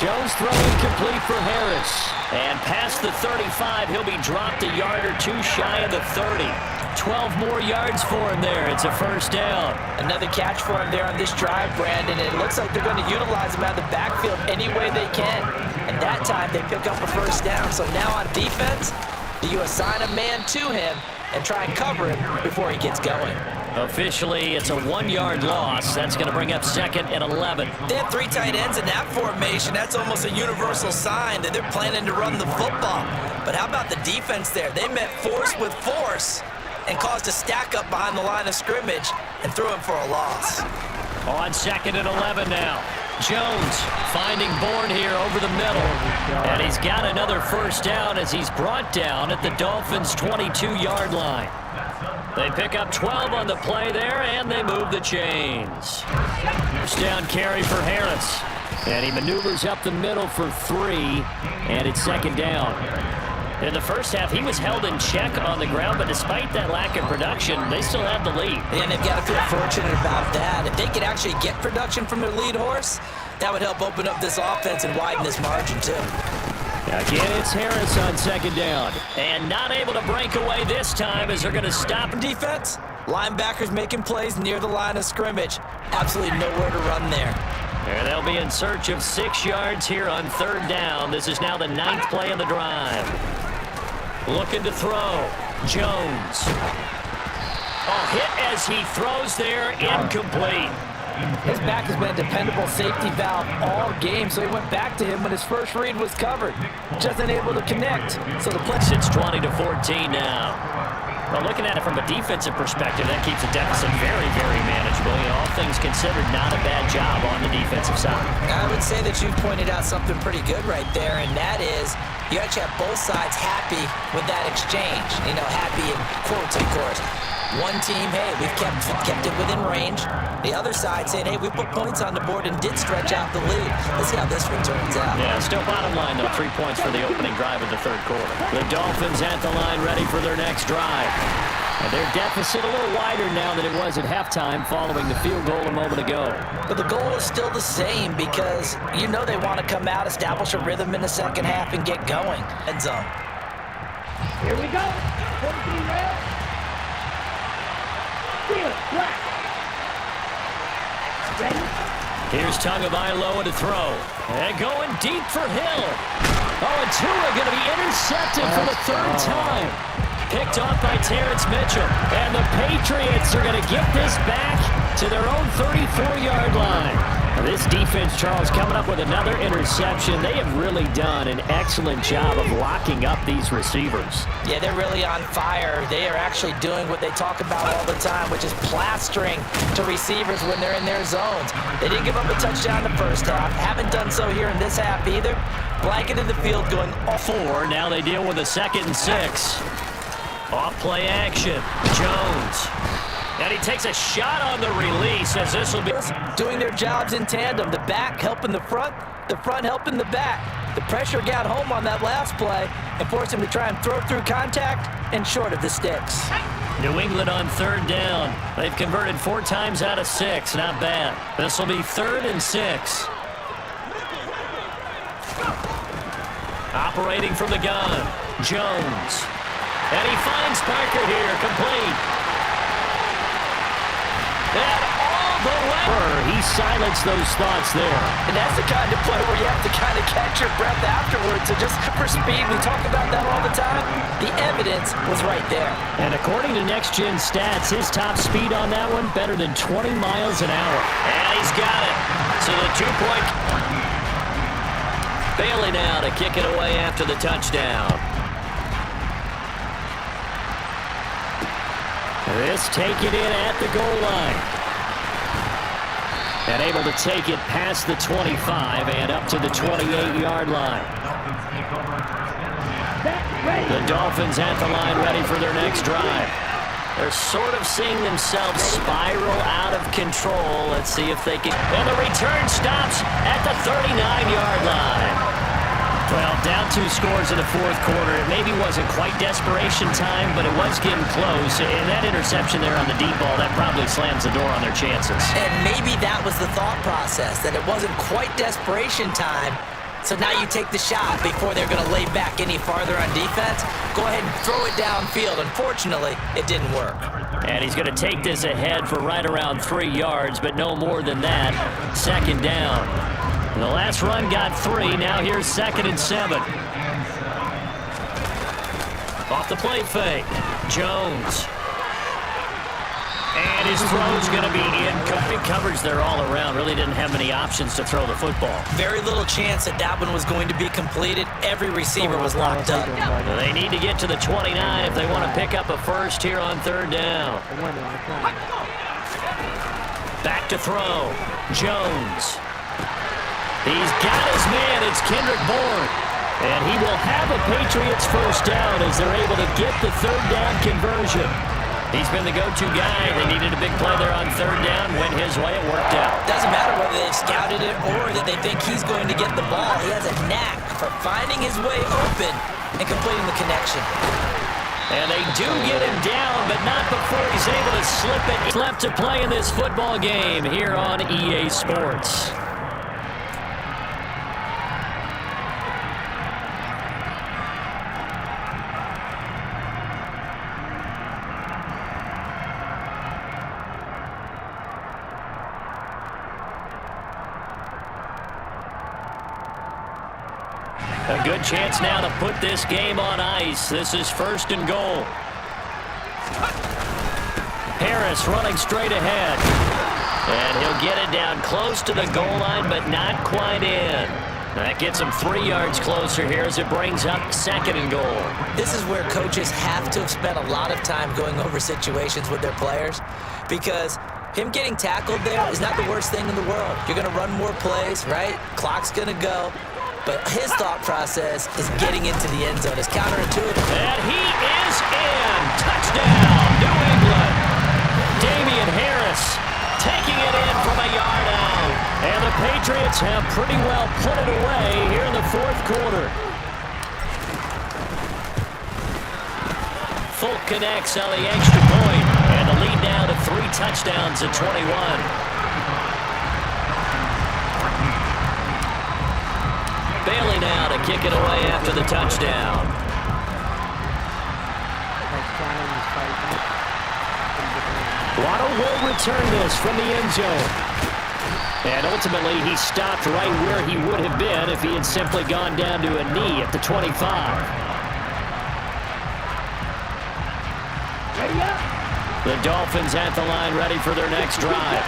Jones throwing complete for Harris. And past the 35, he'll be dropped a yard or 2 shy of the 30. 12 more yards for him there. It's a first down. Another catch for him there on this drive, Brandon. It looks like they're going to utilize him out of the backfield any way they can. And that time, they pick up a first down. So now on defense, you assign a man to him and try and cover him before he gets going. Officially, it's a 1-yard loss. That's going to bring up 2nd and 11. They have 3 tight ends in that formation. That's almost a universal sign that they're planning to run the football. But how about the defense there? They met force with force and caused a stack up behind the line of scrimmage and threw him for a loss. On 2nd and 11 now. Jones finding Bourne here over the middle. And he's got another first down as he's brought down at the Dolphins' 22-yard line. They pick up 12 on the play there, and they move the chains. First down carry for Harris. And he maneuvers up the middle for 3, and it's 2nd down. In the first half, he was held in check on the ground, but despite that lack of production, they still have the lead. And they've got to feel fortunate about that. If they could actually get production from their lead horse, that would help open up this offense and widen this margin, too. Again, it's Harris on 2nd down. And not able to break away this time as they're going to stop. Defense, linebackers making plays near the line of scrimmage. Absolutely nowhere to run there. And they'll be in search of 6 yards here on 3rd down. This is now the 9th play of the drive. Looking to throw. Jones. Oh, hit as he throws there. Incomplete. His back has been a dependable safety valve all game, so he went back to him when his first read was covered. Just unable to connect. So the play sits 20-14 now. Well, looking at it from a defensive perspective, that keeps the deficit very, very manageable. You know, all things considered, not a bad job on the defensive side. I would say that you've pointed out something pretty good right there, and that is you actually have both sides happy with that exchange. You know, happy in quotes, of course. One team, hey, we've kept it within range. The other side saying, hey, we put points on the board and did stretch out the lead. Let's see how this one turns out. Yeah, still bottom line, though. 3 points for the opening drive of the third quarter. The Dolphins at the line ready for their next drive. And their deficit a little wider now than it was at halftime following the field goal a moment ago. But the goal is still the same because you know they want to come out, establish a rhythm in the second half, and get going. End zone. Here we go. 14 red. Field, black. Ready? Here's Tagovailoa to throw. And going deep for Hill. Oh, and Tua going to be intercepted for the third time. Picked off by Terrence Mitchell. And the Patriots are going to get this back to their own 34-yard line. Now this defense, Charles, coming up with another interception. They have really done an excellent job of locking up these receivers. Yeah, they're really on fire. They are actually doing what they talk about all the time, which is plastering to receivers when they're in their zones. They didn't give up a touchdown the first half. Haven't done so here in this half either. Blanketed the field going all 4. Now they deal with a 2nd and 6. Off play action. Jones. And he takes a shot on the release as this will be doing their jobs in tandem. The back helping the front helping the back. The pressure got home on that last play and forced him to try and throw through contact and short of the sticks. New England on 3rd down. They've converted 4 times out of 6. Not bad. This will be 3rd and 6. Operating from the gun. Jones. And he finds Parker here, complete. And all the way. He silenced those thoughts there. And that's the kind of play where you have to kind of catch your breath afterwards. So just for speed, we talk about that all the time. The evidence was right there. And according to Next Gen Stats, his top speed on that one, better than 20 miles an hour. And he's got it. So the 2-point. Bailey now to kick it away after the touchdown. This take it in at the goal line. And able to take it past the 25 and up to the 28-yard line. The Dolphins at the line ready for their next drive. They're sort of seeing themselves spiral out of control. Let's see if they can. And the return stops at the 39-yard line. Well, down 2 scores in the fourth quarter. It maybe wasn't quite desperation time, but it was getting close. And that interception there on the deep ball, that probably slams the door on their chances. And maybe that was the thought process, that it wasn't quite desperation time. So now you take the shot before they're going to lay back any farther on defense. Go ahead and throw it downfield. Unfortunately, it didn't work. And he's going to take this ahead for right around 3 yards, but no more than that. 2nd down. The last run got 3. Now here's 2nd and 7. Off the play fake. Jones. And his throw's going to be incomplete. Coverage there all around. Really didn't have many options to throw the football. Very little chance that that one was going to be completed. Every receiver was locked up. They need to get to the 29 if they want to pick up a first here on 3rd down. Back to throw. Jones. He's got his man. It's Kendrick Bourne. And he will have a Patriots first down as they're able to get the 3rd down conversion. He's been the go-to guy. They needed a big play there on 3rd down. Went his way. It worked out. Doesn't matter whether they've scouted it or that they think he's going to get the ball. He has a knack for finding his way open and completing the connection. And they do get him down, but not before he's able to slip it. He's left to play in this football game here on EA Sports. A good chance now to put this game on ice. This is 1st and goal. Harris running straight ahead. And he'll get it down close to the goal line, but not quite in. That gets him 3 yards closer here as it brings up 2nd and goal. This is where coaches have to have spent a lot of time going over situations with their players, because him getting tackled there is not the worst thing in the world. You're going to run more plays, right? Clock's going to go. But his thought process is getting into the end zone. It's counterintuitive. And he is in. Touchdown, New England. the Patriots have pretty well put it away here in the fourth quarter. Folk connects on the extra point, and the lead now to 3 touchdowns at 21. Bailey now to kick it away after the touchdown. Waddle will return this from the end zone. And ultimately, he stopped right where he would have been if he had simply gone down to a knee at the 25. The Dolphins at the line ready for their next drive.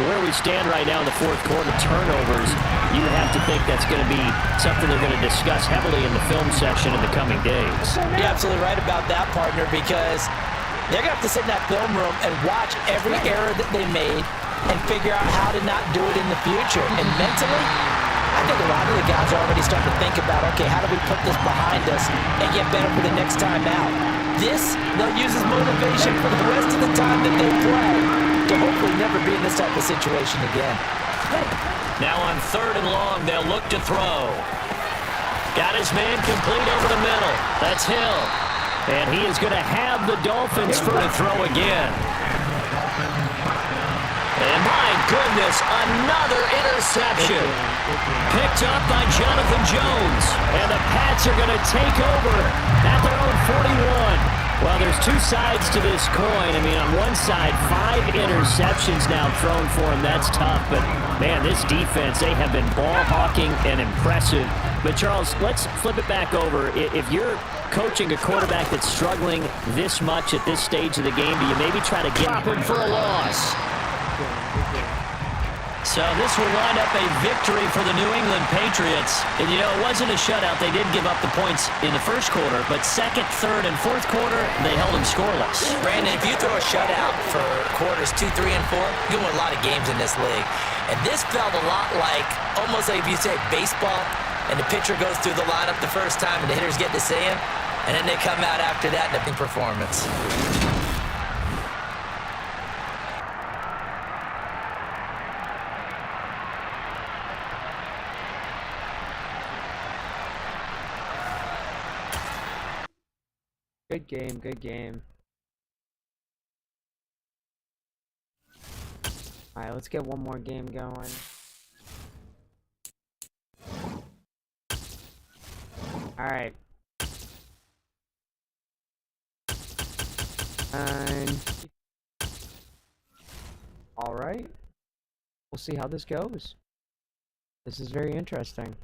Where we stand right now in the fourth quarter, turnovers, you would have to think that's going to be something they're going to discuss heavily in the film session in the coming days. You're absolutely right about that, partner, because they're going to have to sit in that film room and watch every error that they made and figure out how to not do it in the future. And mentally, I think a lot of the guys are already starting to think about, okay, how do we put this behind us and get better for the next time out? This, they'll use as motivation for the rest of the time that they play to hopefully never be in this type of situation again. Now on 3rd and long, they'll look to throw. Got his man complete over the middle. That's Hill. And he is going to have the Dolphins for a throw again. And my goodness, another interception. Picked up by Jonathan Jones. And the Pats are going to take over at their own 41. Well, there's 2 sides to this coin. I mean, on one side, 5 interceptions now thrown for him. That's tough. But, man, this defense, they have been ball hawking and impressive. But, Charles, let's flip it back over. If you're coaching a quarterback that's struggling this much at this stage of the game, do you maybe try to get him for a loss? So this will wind up a victory for the New England Patriots. And, you know, it wasn't a shutout. They did give up the points in the first quarter, but 2nd, 3rd, and 4th quarter, they held them scoreless. Brandon, if you throw a shutout for quarters 2, 3, and 4, you win a lot of games in this league. And this felt a lot like, almost like if you say baseball, and the pitcher goes through the lineup the first time, and the hitters get to see him, and then they come out after that in a big performance. Good game, good game. Alright, let's get one more game going. Alright. And alright. We'll see how this goes. This is very interesting.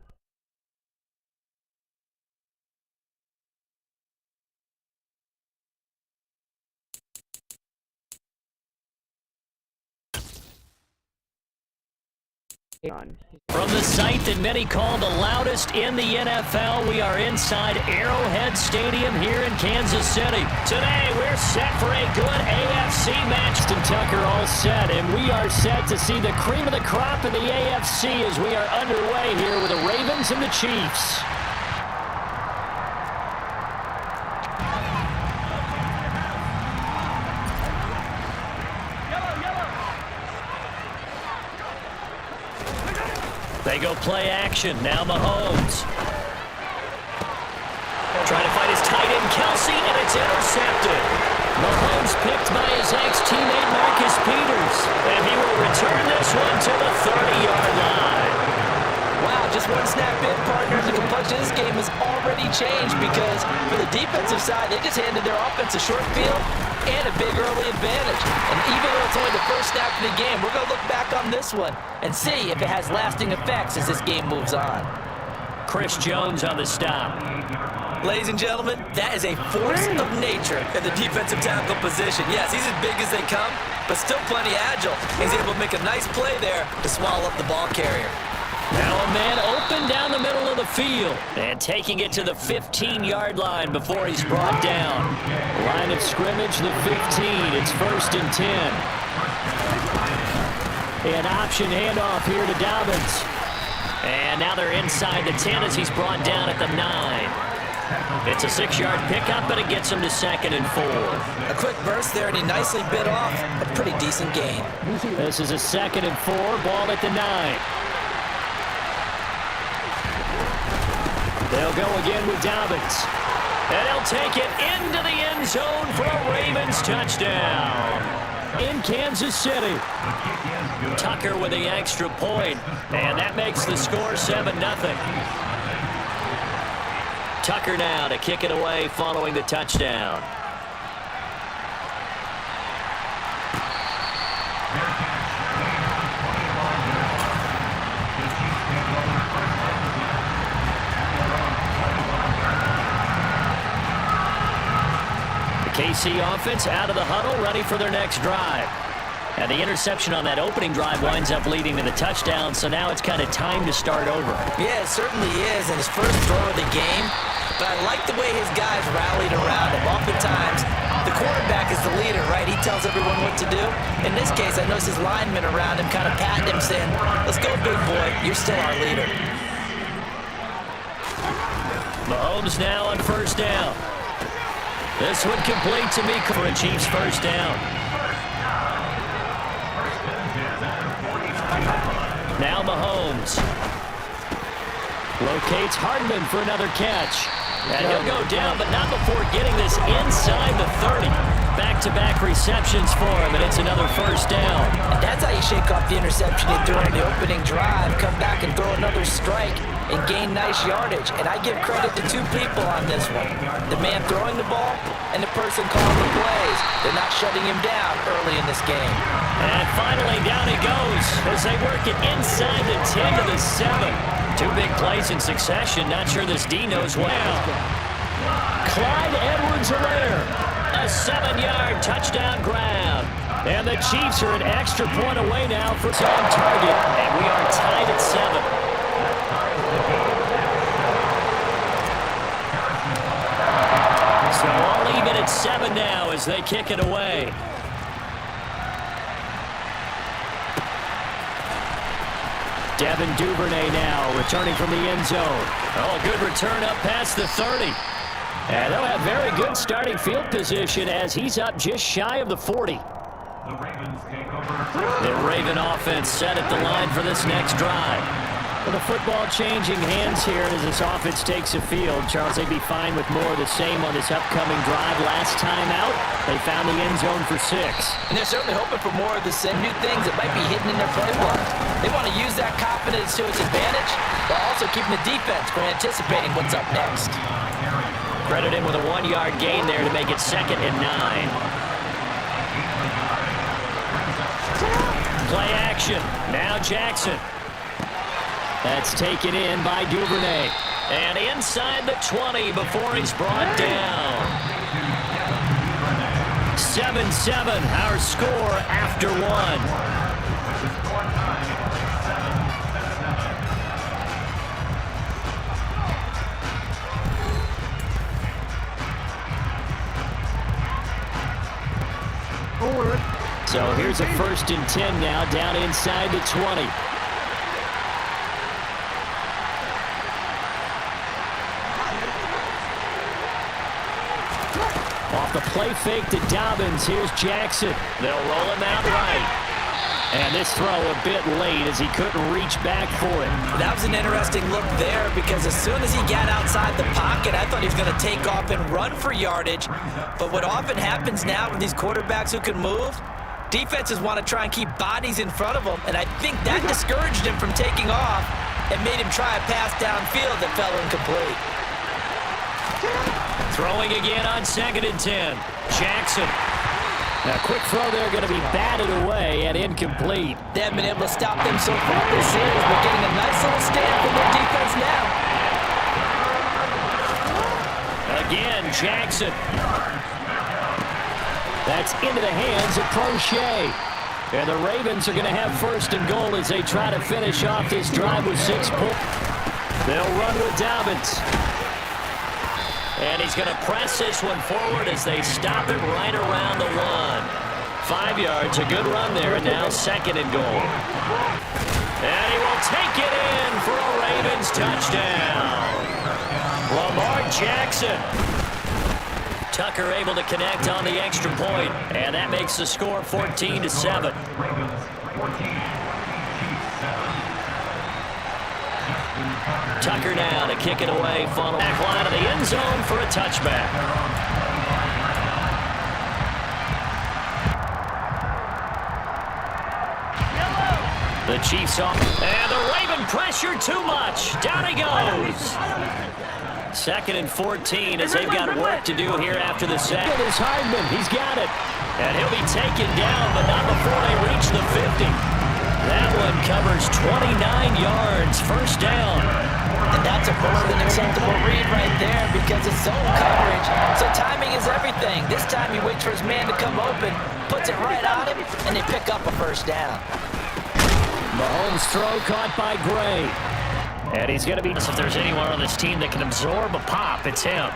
From the site that many call the loudest in the NFL, we are inside Arrowhead Stadium here in Kansas City. Today, we're set for a good AFC match. And Tucker all set, and we are set to see the cream of the crop in the AFC as we are underway here with the Ravens and the Chiefs. They go play action. Now Mahomes. Trying to find his tight end, Kelsey, and it's intercepted. Mahomes picked by his ex-teammate Marcus Peters. And he will return this one to the 30-yard line. Wow, just one snap in, partners. The complexion of this game has already changed because for the defensive side, they just handed their offense a short field and a big early advantage. And even though it's only the first snap of the game, we're going to look back on this one and see if it has lasting effects as this game moves on. Chris Jones on the stop. Ladies and gentlemen, that is a force of nature in the defensive tackle position. Yes, he's as big as they come, but still plenty agile. He's able to make a nice play there to swallow up the ball carrier. Now a man open down the middle of the field and taking it to the 15-yard line before he's brought down. Line of scrimmage, the 15. It's 1st and 10. An option handoff here to Dobbins. And now they're inside the 10 as he's brought down at the 9. It's a 6-yard pickup, but it gets him to 2nd and 4. A quick burst there, and he nicely bit off a pretty decent gain. This is a 2nd and 4, ball at the 9. They'll go again with Dobbins. And he'll take it into the end zone for a Ravens touchdown. In Kansas City. Tucker with the extra point, and that makes the score 7-0. Tucker now to kick it away following the touchdown. KC offense out of the huddle, ready for their next drive. And the interception on that opening drive winds up leading to the touchdown, so now it's kind of time to start over. Yeah, it certainly is, and his first throw of the game. But I like the way his guys rallied around him. Oftentimes, the quarterback is the leader, right? He tells everyone what to do. In this case, I noticed his linemen around him kind of patting him, saying, "Let's go, big boy. You're still our leader." Mahomes now on first down. This one complete to me for a Chiefs first down. Now Mahomes locates Hardman for another catch. And he'll go down, but not before getting this inside the 30. Back-to-back receptions for him, and it's another first down. And that's how you shake off the interception you threw in the opening drive, come back and throw another strike and gain nice yardage. And I give credit to two people on this one. The man throwing the ball and the person calling the plays. They're not shutting him down early in this game. And finally, down he goes as they work it inside the 10 to the 7. Two big plays in succession. Not sure this D knows well. Clyde Edwards-Helaire, a 7-yard touchdown grab. And the Chiefs are an extra point away now for on target. And we are tied at 7. So all even at 7 now as they kick it away. Devin Duvernay now returning from the end zone. Oh, a good return up past the 30. And they'll have very good starting field position as he's up just shy of the 40. The Raven offense set at the line for this next drive. With the football changing hands here as this offense takes the field. Charles, they'd be fine with more of the same on this upcoming drive. Last time out, they found the end zone for 6. And they're certainly hoping for more of the same new things that might be hidden in their playbook. They want to use that confidence to its advantage, while also keeping the defense from anticipating what's up next. Credit him with a 1-yard gain there to make it 2nd and 9. Play action. Now Jackson. That's taken in by Duvernay. And inside the 20 before he's brought down. 7-7, our score after 1. So here's a 1st and 10 now, down inside the 20. Off the play fake to Dobbins, here's Jackson. They'll roll him out right. And this throw a bit late as he couldn't reach back for it. That was an interesting look there because as soon as he got outside the pocket, I thought he was going to take off and run for yardage. But what often happens now with these quarterbacks who can move, defenses want to try and keep bodies in front of them. And I think that discouraged him from taking off and made him try a pass downfield that fell incomplete. Throwing again on 2nd and 10. Jackson. A quick throw there going to be batted away and incomplete. They haven't been able to stop them so far this series, but getting a nice little stand from their defense now. Again, Jackson. That's into the hands of Crochet. And the Ravens are going to have 1st and goal as they try to finish off this drive with 6 points. They'll run with Dobbins. And he's going to press this one forward as they stop it right around the 1. 5 yards, a good run there, and now 2nd and goal. And he will take it in for a Ravens touchdown. Lamar Jackson. Tucker able to connect on the extra point, and that makes the score 14-7. Tucker now to kick it away, funnel back line of the end zone for a touchback. The Chiefs off, and the Raven pressure too much. Down he goes. 2nd and 14 as they've got work to do here after the sack. It is Hardman. He's got it. And he'll be taken down, but not before they reach the 50. That one covers 29 yards. First down. And that's a more than acceptable read right there because it's zone coverage. So timing is everything. This time he waits for his man to come open, puts it right on him, and they pick up a first down. Mahomes' throw caught by Gray. And he's going to be... If there's anyone on this team that can absorb a pop, it's him.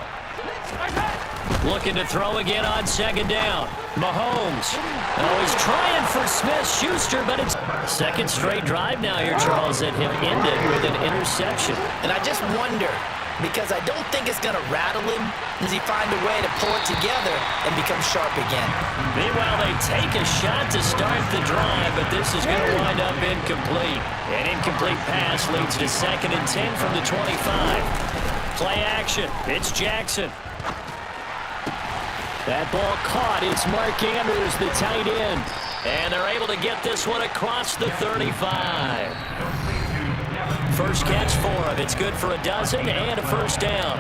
Looking to throw again on 2nd down. Mahomes. Oh, he's trying for Smith-Schuster, but it's... Second straight drive now here, Charles, that have ended with an interception. And I just wonder, because I don't think it's going to rattle him, does he find a way to pull it together and become sharp again? Meanwhile, they take a shot to start the drive, but this is going to wind up incomplete. An incomplete pass leads to 2nd and 10 from the 25. Play action. It's Jackson. That ball caught. It's Mark Andrews, the tight end. And they're able to get this one across the 35. First catch for him. It's good for a dozen and a first down.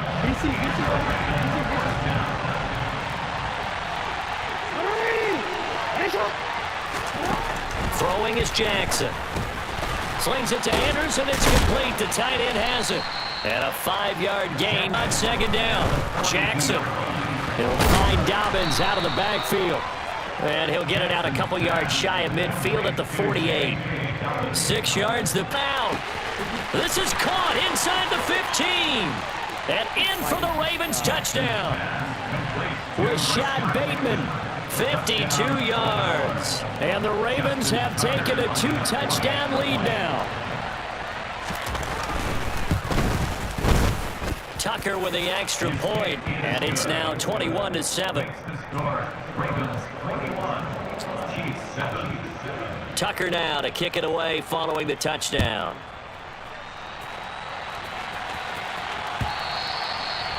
Throwing is Jackson. Slings it to Andrews, and it's complete. The tight end has it. And a 5-yard gain on 2nd down. Jackson. He'll find Dobbins out of the backfield. And he'll get it out a couple yards shy of midfield at the 48. 6 yards the pound. This is caught inside the 15. And in for the Ravens touchdown. Rashad Bateman, 52 yards. And the Ravens have taken a 2-touchdown lead now. Tucker with the extra point, and it's now 21-7. Tucker now to kick it away following the touchdown.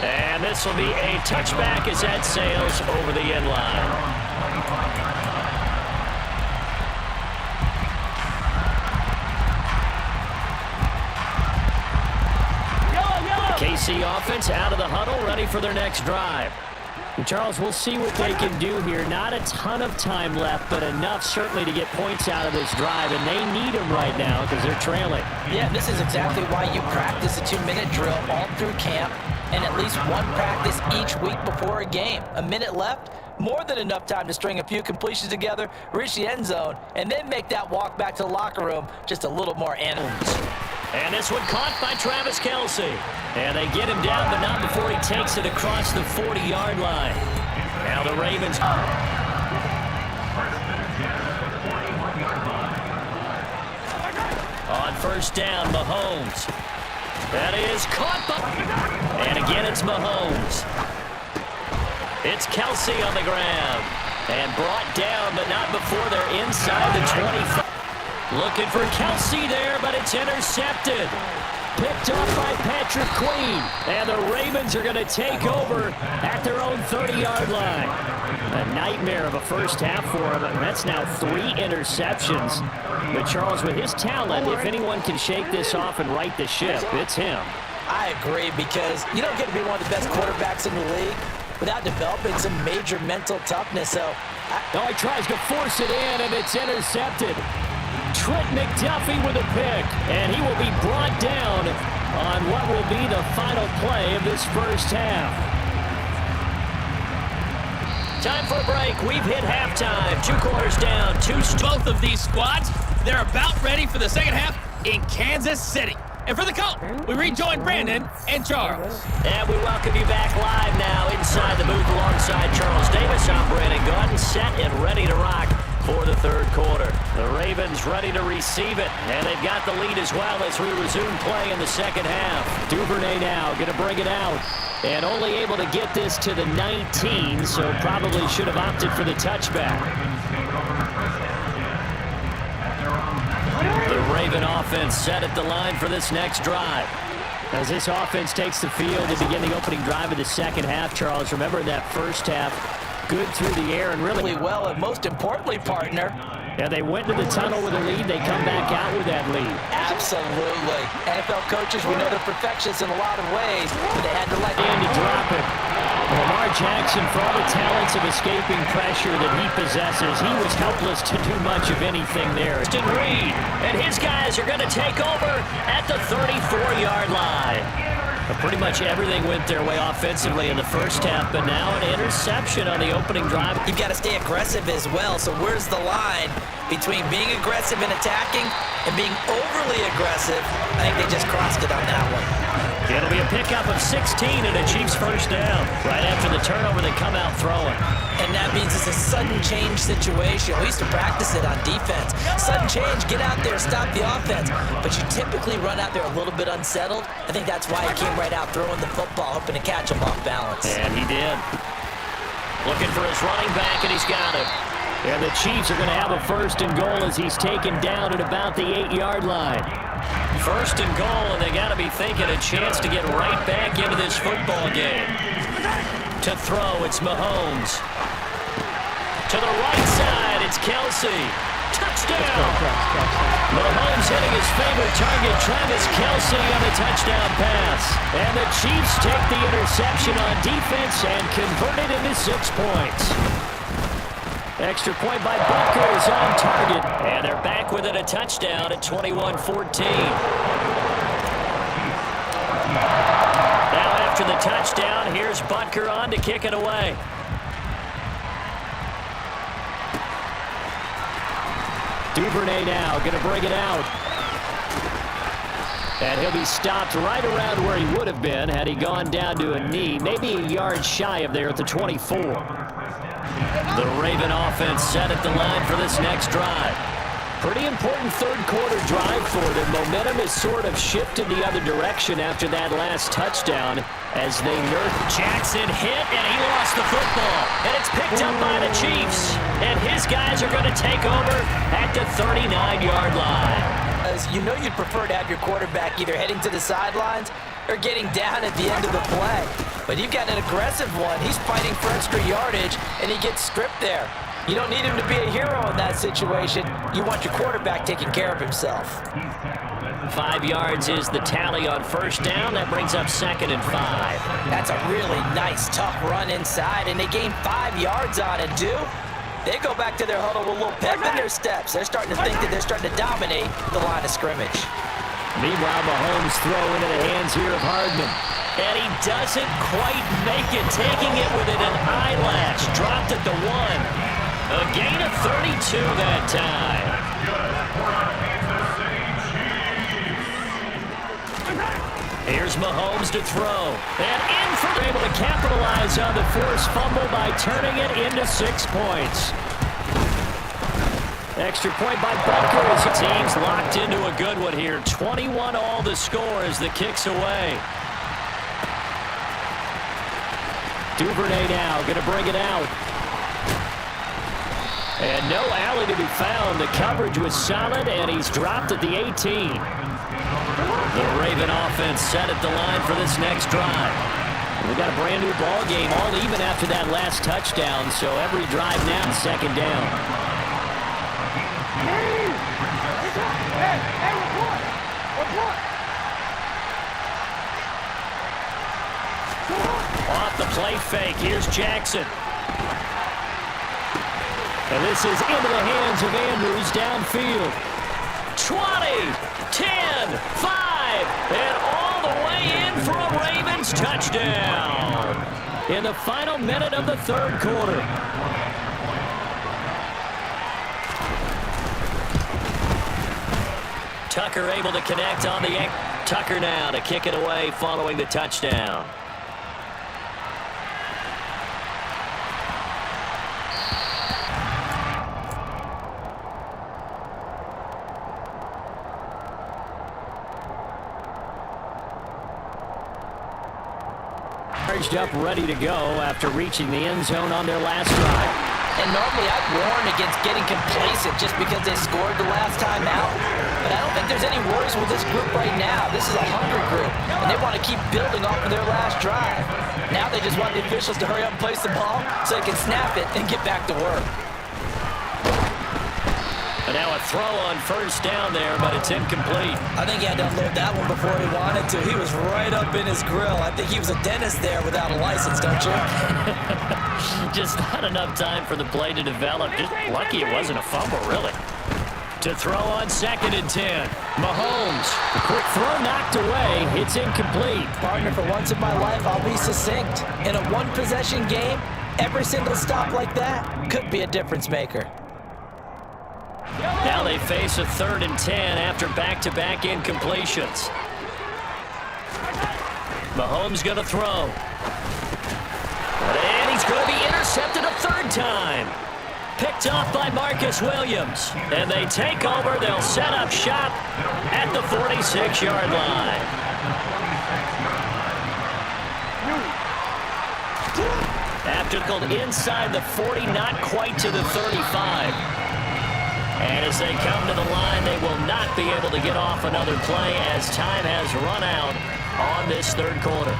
And this will be a touchback as that sails over the end line. KC offense out of the huddle, ready for their next drive. And Charles, we'll see what they can do here. Not a ton of time left, but enough certainly to get points out of this drive, and they need them right now because they're trailing. Yeah, this is exactly why you practice a 2-minute drill all through camp and at least one practice each week before a game. A minute left, more than enough time to string a few completions together, reach the end zone, and then make that walk back to the locker room just a little more animals. And this one caught by Travis Kelce. And they get him down, but not before he takes it across the 40-yard line. Now the Ravens. On first down, Mahomes. That is caught by... And again, it's Mahomes. It's Kelce on the ground. And brought down, but not before they're inside the 25. Looking for Kelce there, but it's intercepted. Picked up by Patrick Queen. And the Ravens are going to take over at their own 30-yard line. A nightmare of a first half for him. That's now 3 interceptions. But Charles, with his talent, if anyone can shake this off and right the ship, it's him. I agree, because you don't get to be one of the best quarterbacks in the league without developing some major mental toughness. So, he tries to force it in, and it's intercepted. Trent McDuffie with a pick, and he will be brought down on what will be the final play of this first half. Time for a break. We've hit halftime. 2 quarters down. Both of these squads, they're about ready for the second half in Kansas City. And for the call, we rejoin Brandon and Charles. And we welcome you back live now inside the booth alongside Charles Davis. I'm Brandon Gaudin, set and ready to rock for the third quarter. The Ravens ready to receive it, and they've got the lead as well as we resume play in the second half. Duvernay now going to bring it out, and only able to get this to the 19, so probably should have opted for the touchback. The Raven offense set at the line for this next drive. As this offense takes the field to begin the opening drive of the second half, Charles, remember that first half, good through the air and really Well, and most importantly, partner, yeah, they went to the tunnel with a lead. They come back out with that lead. absolutely. NFL coaches, we know they're perfectionists in a lot of ways, but they had to let And to drop it. Lamar Jackson, for all the talents of escaping pressure that he possesses, he was helpless to do much of anything there. Justin Reed and his guys are going to take over at the 34-yard line. Pretty much everything went their way offensively in the first half, but now an interception on the opening drive. You've got to stay aggressive as well, so where's the line between being aggressive and attacking and being overly aggressive? I think they just crossed it on that one. It'll be a pickup of 16 and a Chiefs first down. Right after the turnover, they come out throwing. And that means it's a sudden change situation. We used to practice it on defense. Sudden change, get out there, stop the offense. But you typically run out there a little bit unsettled. I think that's why he came right out throwing the football, hoping to catch him off balance. And he did. Looking for his running back, and he's got it. And the Chiefs are going to have a first and goal as he's taken down at about the 8-yard line. First and goal, and they got to be thinking a chance to get right back into this football game. To throw, it's Mahomes. To the right side, it's Kelsey. Touchdown! Mahomes hitting his favorite target, Travis Kelsey, on the touchdown pass. And the Chiefs take the interception on defense and convert it into 6 points. Extra point by Butker is on target, and they're back within a touchdown at 21-14. Now after the touchdown, here's Butker on to kick it away. Duvernay now going to bring it out. And he'll be stopped right around where he would have been had he gone down to a knee, maybe a yard shy of there at the 24. The Raven offense set at the line for this next drive. Pretty important third quarter drive for them. Momentum has sort of shifted the other direction after that last touchdown as they nurse. Jackson hit, and he lost the football. And it's picked up by the Chiefs. And his guys are going to take over at the 39-yard line. As you know, you'd prefer to have your quarterback either heading to the sidelines or getting down at the end of the play. But you've got an aggressive one. He's fighting for extra yardage, and he gets stripped there. You don't need him to be a hero in that situation. You want your quarterback taking care of himself. 5 yards is the tally on first down. That brings up 2nd and 5. That's a really nice, tough run inside, and they gain 5 yards on it, too. They go back to their huddle with a little pep in their steps. They're starting to think that they're starting to dominate the line of scrimmage. Meanwhile, Mahomes throw into the hands here of Hardman. And he doesn't quite make it, taking it within an eyelash. Dropped at the 1. A gain of 32 that time. Here's Mahomes to throw. And in for able to capitalize on the forced fumble by turning it into 6 points. Extra point by Butker as the team's locked into a good one here. 21 all the score as the kick's away. Duvernay now going to bring it out. And no alley to be found. The coverage was solid, and he's dropped at the 18. The Raven offense set at the line for this next drive. We got a brand new ball game, all even after that last touchdown, so every drive now is 2nd down. Off the play fake, here's Jackson. And this is into the hands of Andrews downfield. 20, 10, 5, and all the way in for a Ravens touchdown in the final minute of the third quarter. Tucker able to connect on the end. Tucker now to kick it away following the touchdown. charged up, ready to go after reaching the end zone on their last drive. And normally I'd warn against getting complacent just because they scored the last time out. But I don't think there's any worries with this group right now. This is a hungry group, and they want to keep building off of their last drive. Now they just want the officials to hurry up and place the ball so they can snap it and get back to work. And now a throw on first down there, but it's incomplete. I think he had to unload that one before he wanted to. He was right up in his grill. I think he was a dentist there without a license, don't you? Just not enough time for the play to develop. Just lucky it wasn't a fumble, really. To throw on 2nd and 10. Mahomes. The quick throw knocked away. It's incomplete. Partner, for once in my life, I'll be succinct. In a one-possession game, every single stop like that could be a difference maker. Now they face a 3rd and 10 after back-to-back incompletions. Mahomes going to throw. And he's going to be intercepted a 3rd time. Picked off by Marcus Williams. And they take over. They'll set up shop at the 46-yard line. After called inside the 40, not quite to the 35. And as they come to the line, they will not be able to get off another play as time has run out on this 3rd quarter.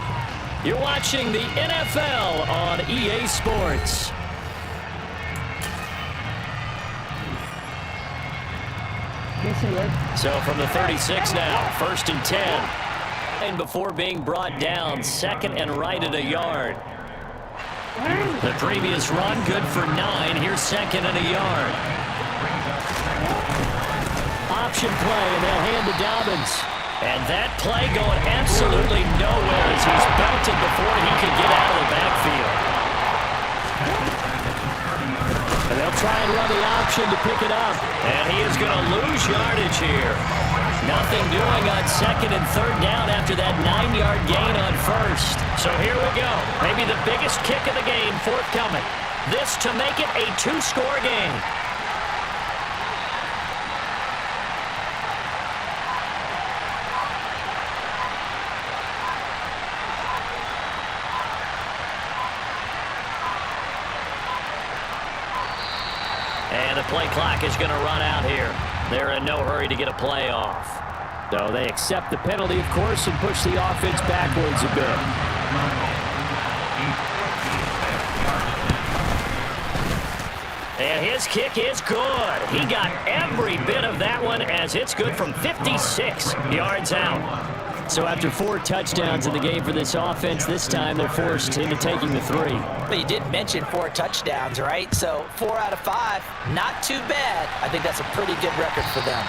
You're watching the NFL on EA Sports. So from the 36 now, 1st and 10. And before being brought down, 2nd and right at a yard. The previous run, good for 9. Here's 2nd and a yard. Option play, and they'll hand to Dobbins. And that play going absolutely nowhere as he's belted before he can get out of the backfield. And they'll try and run the option to pick it up. And he is going to lose yardage here. Nothing doing on 2nd and 3rd down after that 9-yard gain on 1st. So here we go. Maybe the biggest kick of the game forthcoming. This to make it a 2-score game. And the play clock is going to run out here. They're in no hurry to get a play off. So they accept the penalty, of course, and push the offense backwards a bit. And his kick is good. He got every bit of that one as it's good from 56 yards out. So after 4 touchdowns in the game for this offense, this time they're forced into taking the 3. But you did mention 4 touchdowns, right? So 4 out of 5, not too bad. I think that's a pretty good record for them.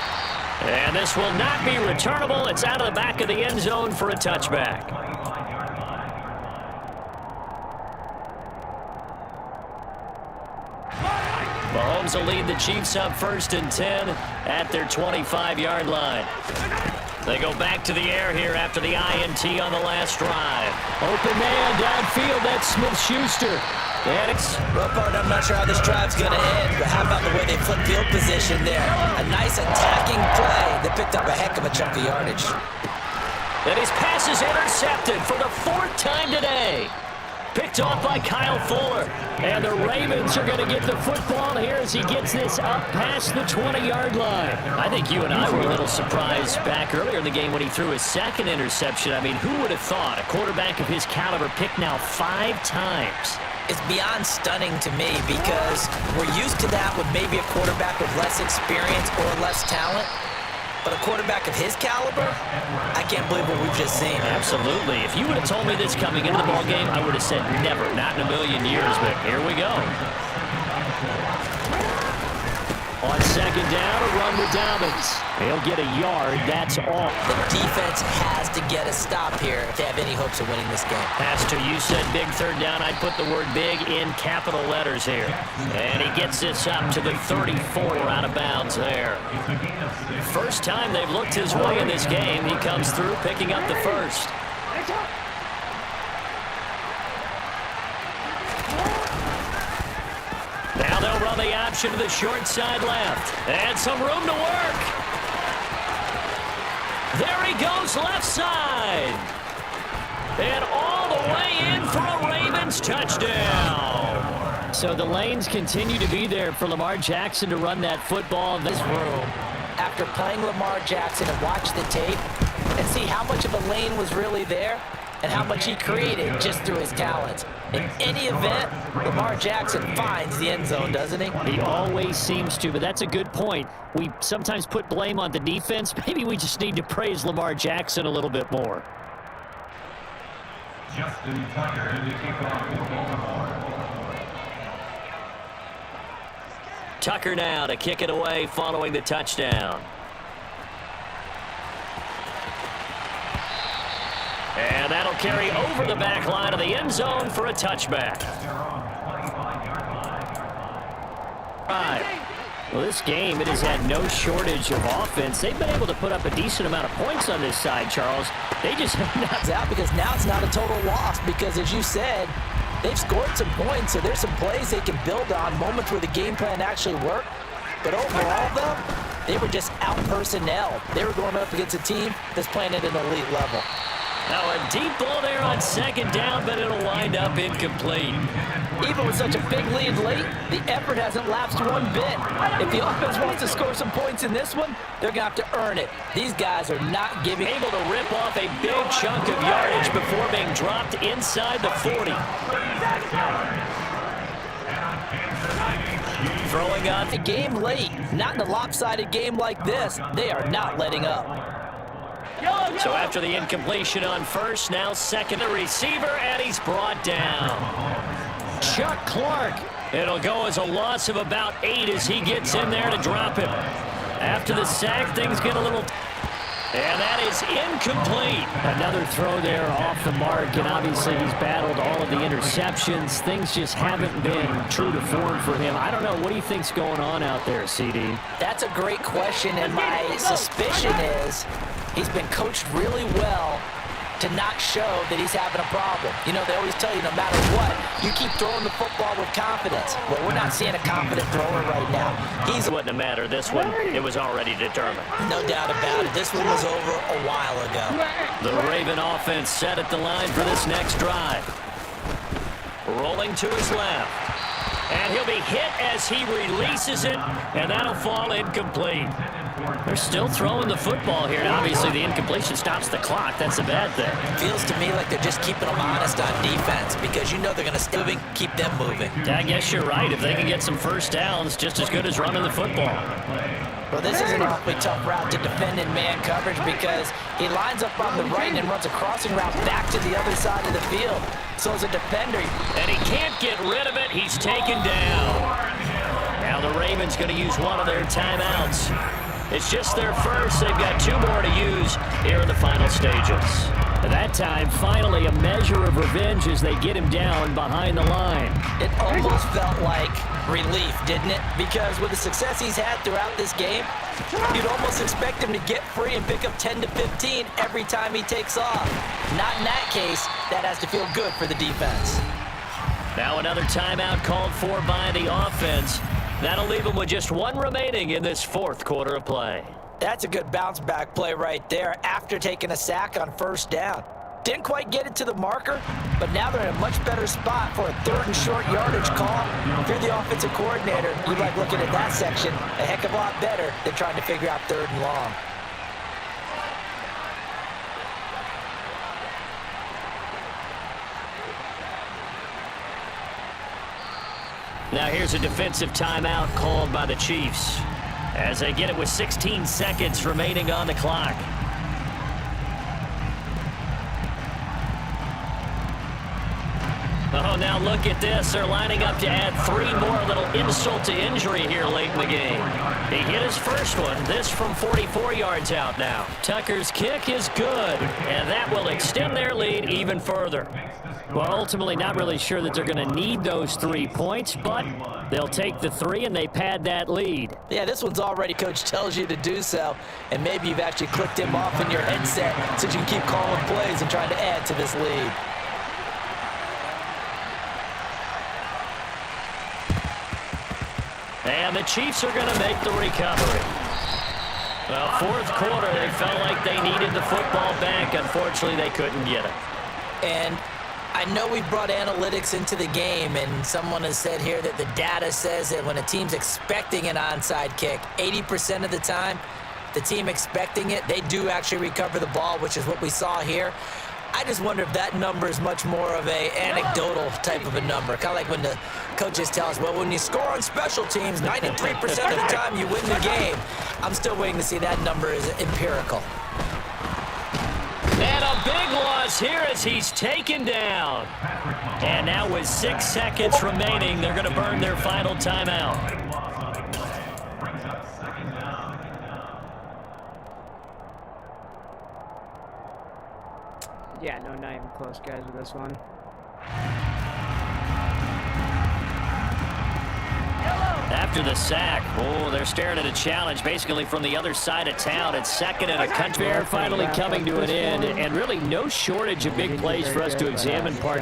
And this will not be returnable. It's out of the back of the end zone for a touchback. Mahomes will lead the Chiefs up 1st and 10 at their 25-yard line. They go back to the air here after the INT on the last drive. Open man downfield, that's Smith-Schuster. And it's... Well, partner, I'm not sure how this drive's going to end, but how about the way they flip field position there? A nice attacking play that picked up a heck of a chunk of yardage. And his pass is intercepted for the 4th time today. Picked off by Kyle Fuller. And the Ravens are going to get the football here as he gets this up past the 20-yard line. I think you and I were a little surprised back earlier in the game when he threw his 2nd interception. I mean, who would have thought a quarterback of his caliber picked now 5 times? It's beyond stunning to me because we're used to that with maybe a quarterback with less experience or less talent. But a quarterback of his caliber, I can't believe what we've just seen. Absolutely. If you would have told me this coming into the ballgame, I would have said never, not in a million years, but here we go. On 2nd down, a run with Dobbins. He'll get a yard, that's all. The defense has to get a stop here if they have any hopes of winning this game. Pastor, you said big 3rd down. I'd put the word big in capital letters here. And he gets this up to the 34 out of bounds there. First time they've looked his way in this game. He comes through picking up the 1st. Now they'll run the option to the short side left. And some room to work. There he goes left side. And all the way in for a Ravens touchdown. So the lanes continue to be there for Lamar Jackson to run that football in this room. After playing Lamar Jackson and watch the tape and see how much of a lane was really there and how much he created just through his talents. In any event, Lamar Jackson finds the end zone, doesn't he? He always seems to, but that's a good point. We sometimes put blame on the defense. Maybe we just need to praise Lamar Jackson a little bit more. Justin Tucker in the kickoff. Tucker now to kick it away following the touchdown. And that'll carry over the back line of the end zone for a touchback. Right. Well, this game, it has had no shortage of offense. They've been able to put up a decent amount of points on this side, Charles. They just have not out because now it's not a total loss because, as you said, they've scored some points, so there's some plays they can build on, moments where the game plan actually worked. But overall, though, they were just out-personnel. They were going up against a team that's playing at an elite level. Now a deep ball there on second down, but it'll wind up incomplete. Even with such a big lead late, the effort hasn't lapsed one bit. If the offense wants to score some points in this one, they're going to have to earn it. These guys are not giving. Able to rip off a big chunk of yardage before being dropped inside the 40. Throwing on the game late, not in a lopsided game like this. They are not letting up. So after the incompletion on first, now second the receiver, and he's brought down. Chuck Clark. It'll go as a loss of about 8 as he gets in there to drop him. After the sack, things get a little... And that is incomplete. Another throw there off the mark, and obviously he's battled all of the interceptions. Things just haven't been true to form for him. I don't know. What do you think's going on out there, CD? That's a great question, and my suspicion is he's been coached really well to not show that he's having a problem. You know, they always tell you no matter what, you keep throwing the football with confidence. Well, we're not seeing a confident thrower right now. It wouldn't have mattered. This one, it was already determined. No doubt about it. This one was over a while ago. The Raven offense set at the line for this next drive. Rolling to his left. And he'll be hit as he releases it, and that'll fall incomplete. They're still throwing the football here, and obviously the incompletion stops the clock. That's a bad thing. Feels to me like they're just keeping them honest on defense because you know they're going to still keep them moving. I guess you're right. If they can get some first downs, just as good as running the football. Well, this is an awfully tough route to defend in man coverage because he lines up on the right and then runs a crossing route back to the other side of the field. So as a defender... And he can't get rid of it. He's taken down. Now the Ravens going to use one of their timeouts. It's just their first. They've got 2 more to use here in the final stages. At that time, finally a measure of revenge as they get him down behind the line. It almost felt like relief, didn't it? Because with the success he's had throughout this game, you'd almost expect him to get free and pick up 10 to 15 every time he takes off. Not in that case. That has to feel good for the defense. Now another timeout called for by the offense. That'll leave them with just 1 remaining in this 4th quarter of play. That's a good bounce-back play right there after taking a sack on first down. Didn't quite get it to the marker, but now they're in a much better spot for a 3rd and short yardage call. If you're the offensive coordinator, you like looking at that section a heck of a lot better than trying to figure out 3rd and long. Now here's a defensive timeout called by the Chiefs as they get it with 16 seconds remaining on the clock. Oh, now look at this. They're lining up to add 3 more. Little insult to injury here late in the game. He hit his first one. This from 44 yards out now. Tucker's kick is good, and that will extend their lead even further. Well, ultimately not really sure that they're going to need those 3 points, but they'll take the 3 and they pad that lead. Yeah, this one's already coach tells you to do so, and maybe you've actually clicked him off in your headset so you can keep calling plays and trying to add to this lead. And the Chiefs are going to make the recovery. Well, 4th quarter, they felt like they needed the football back. Unfortunately, they couldn't get it. And I know we've brought analytics into the game, and someone has said here that the data says that when a team's expecting an onside kick, 80% of the time, the team expecting it, they do actually recover the ball, which is what we saw here. I just wonder if that number is much more of a anecdotal type of a number. Kind of like when the coaches tell us, well, when you score on special teams, 93% of the time you win the game. I'm still waiting to see that number is empirical. And a big loss here as he's taken down. And now with 6 seconds remaining, they're going to burn their final timeout. Yeah, no, not even close, guys, with this one. After the sack, they're staring at a challenge basically from the other side of town. It's second and a country. Fair finally coming to an end, and really no shortage of big plays for us to examine, partner.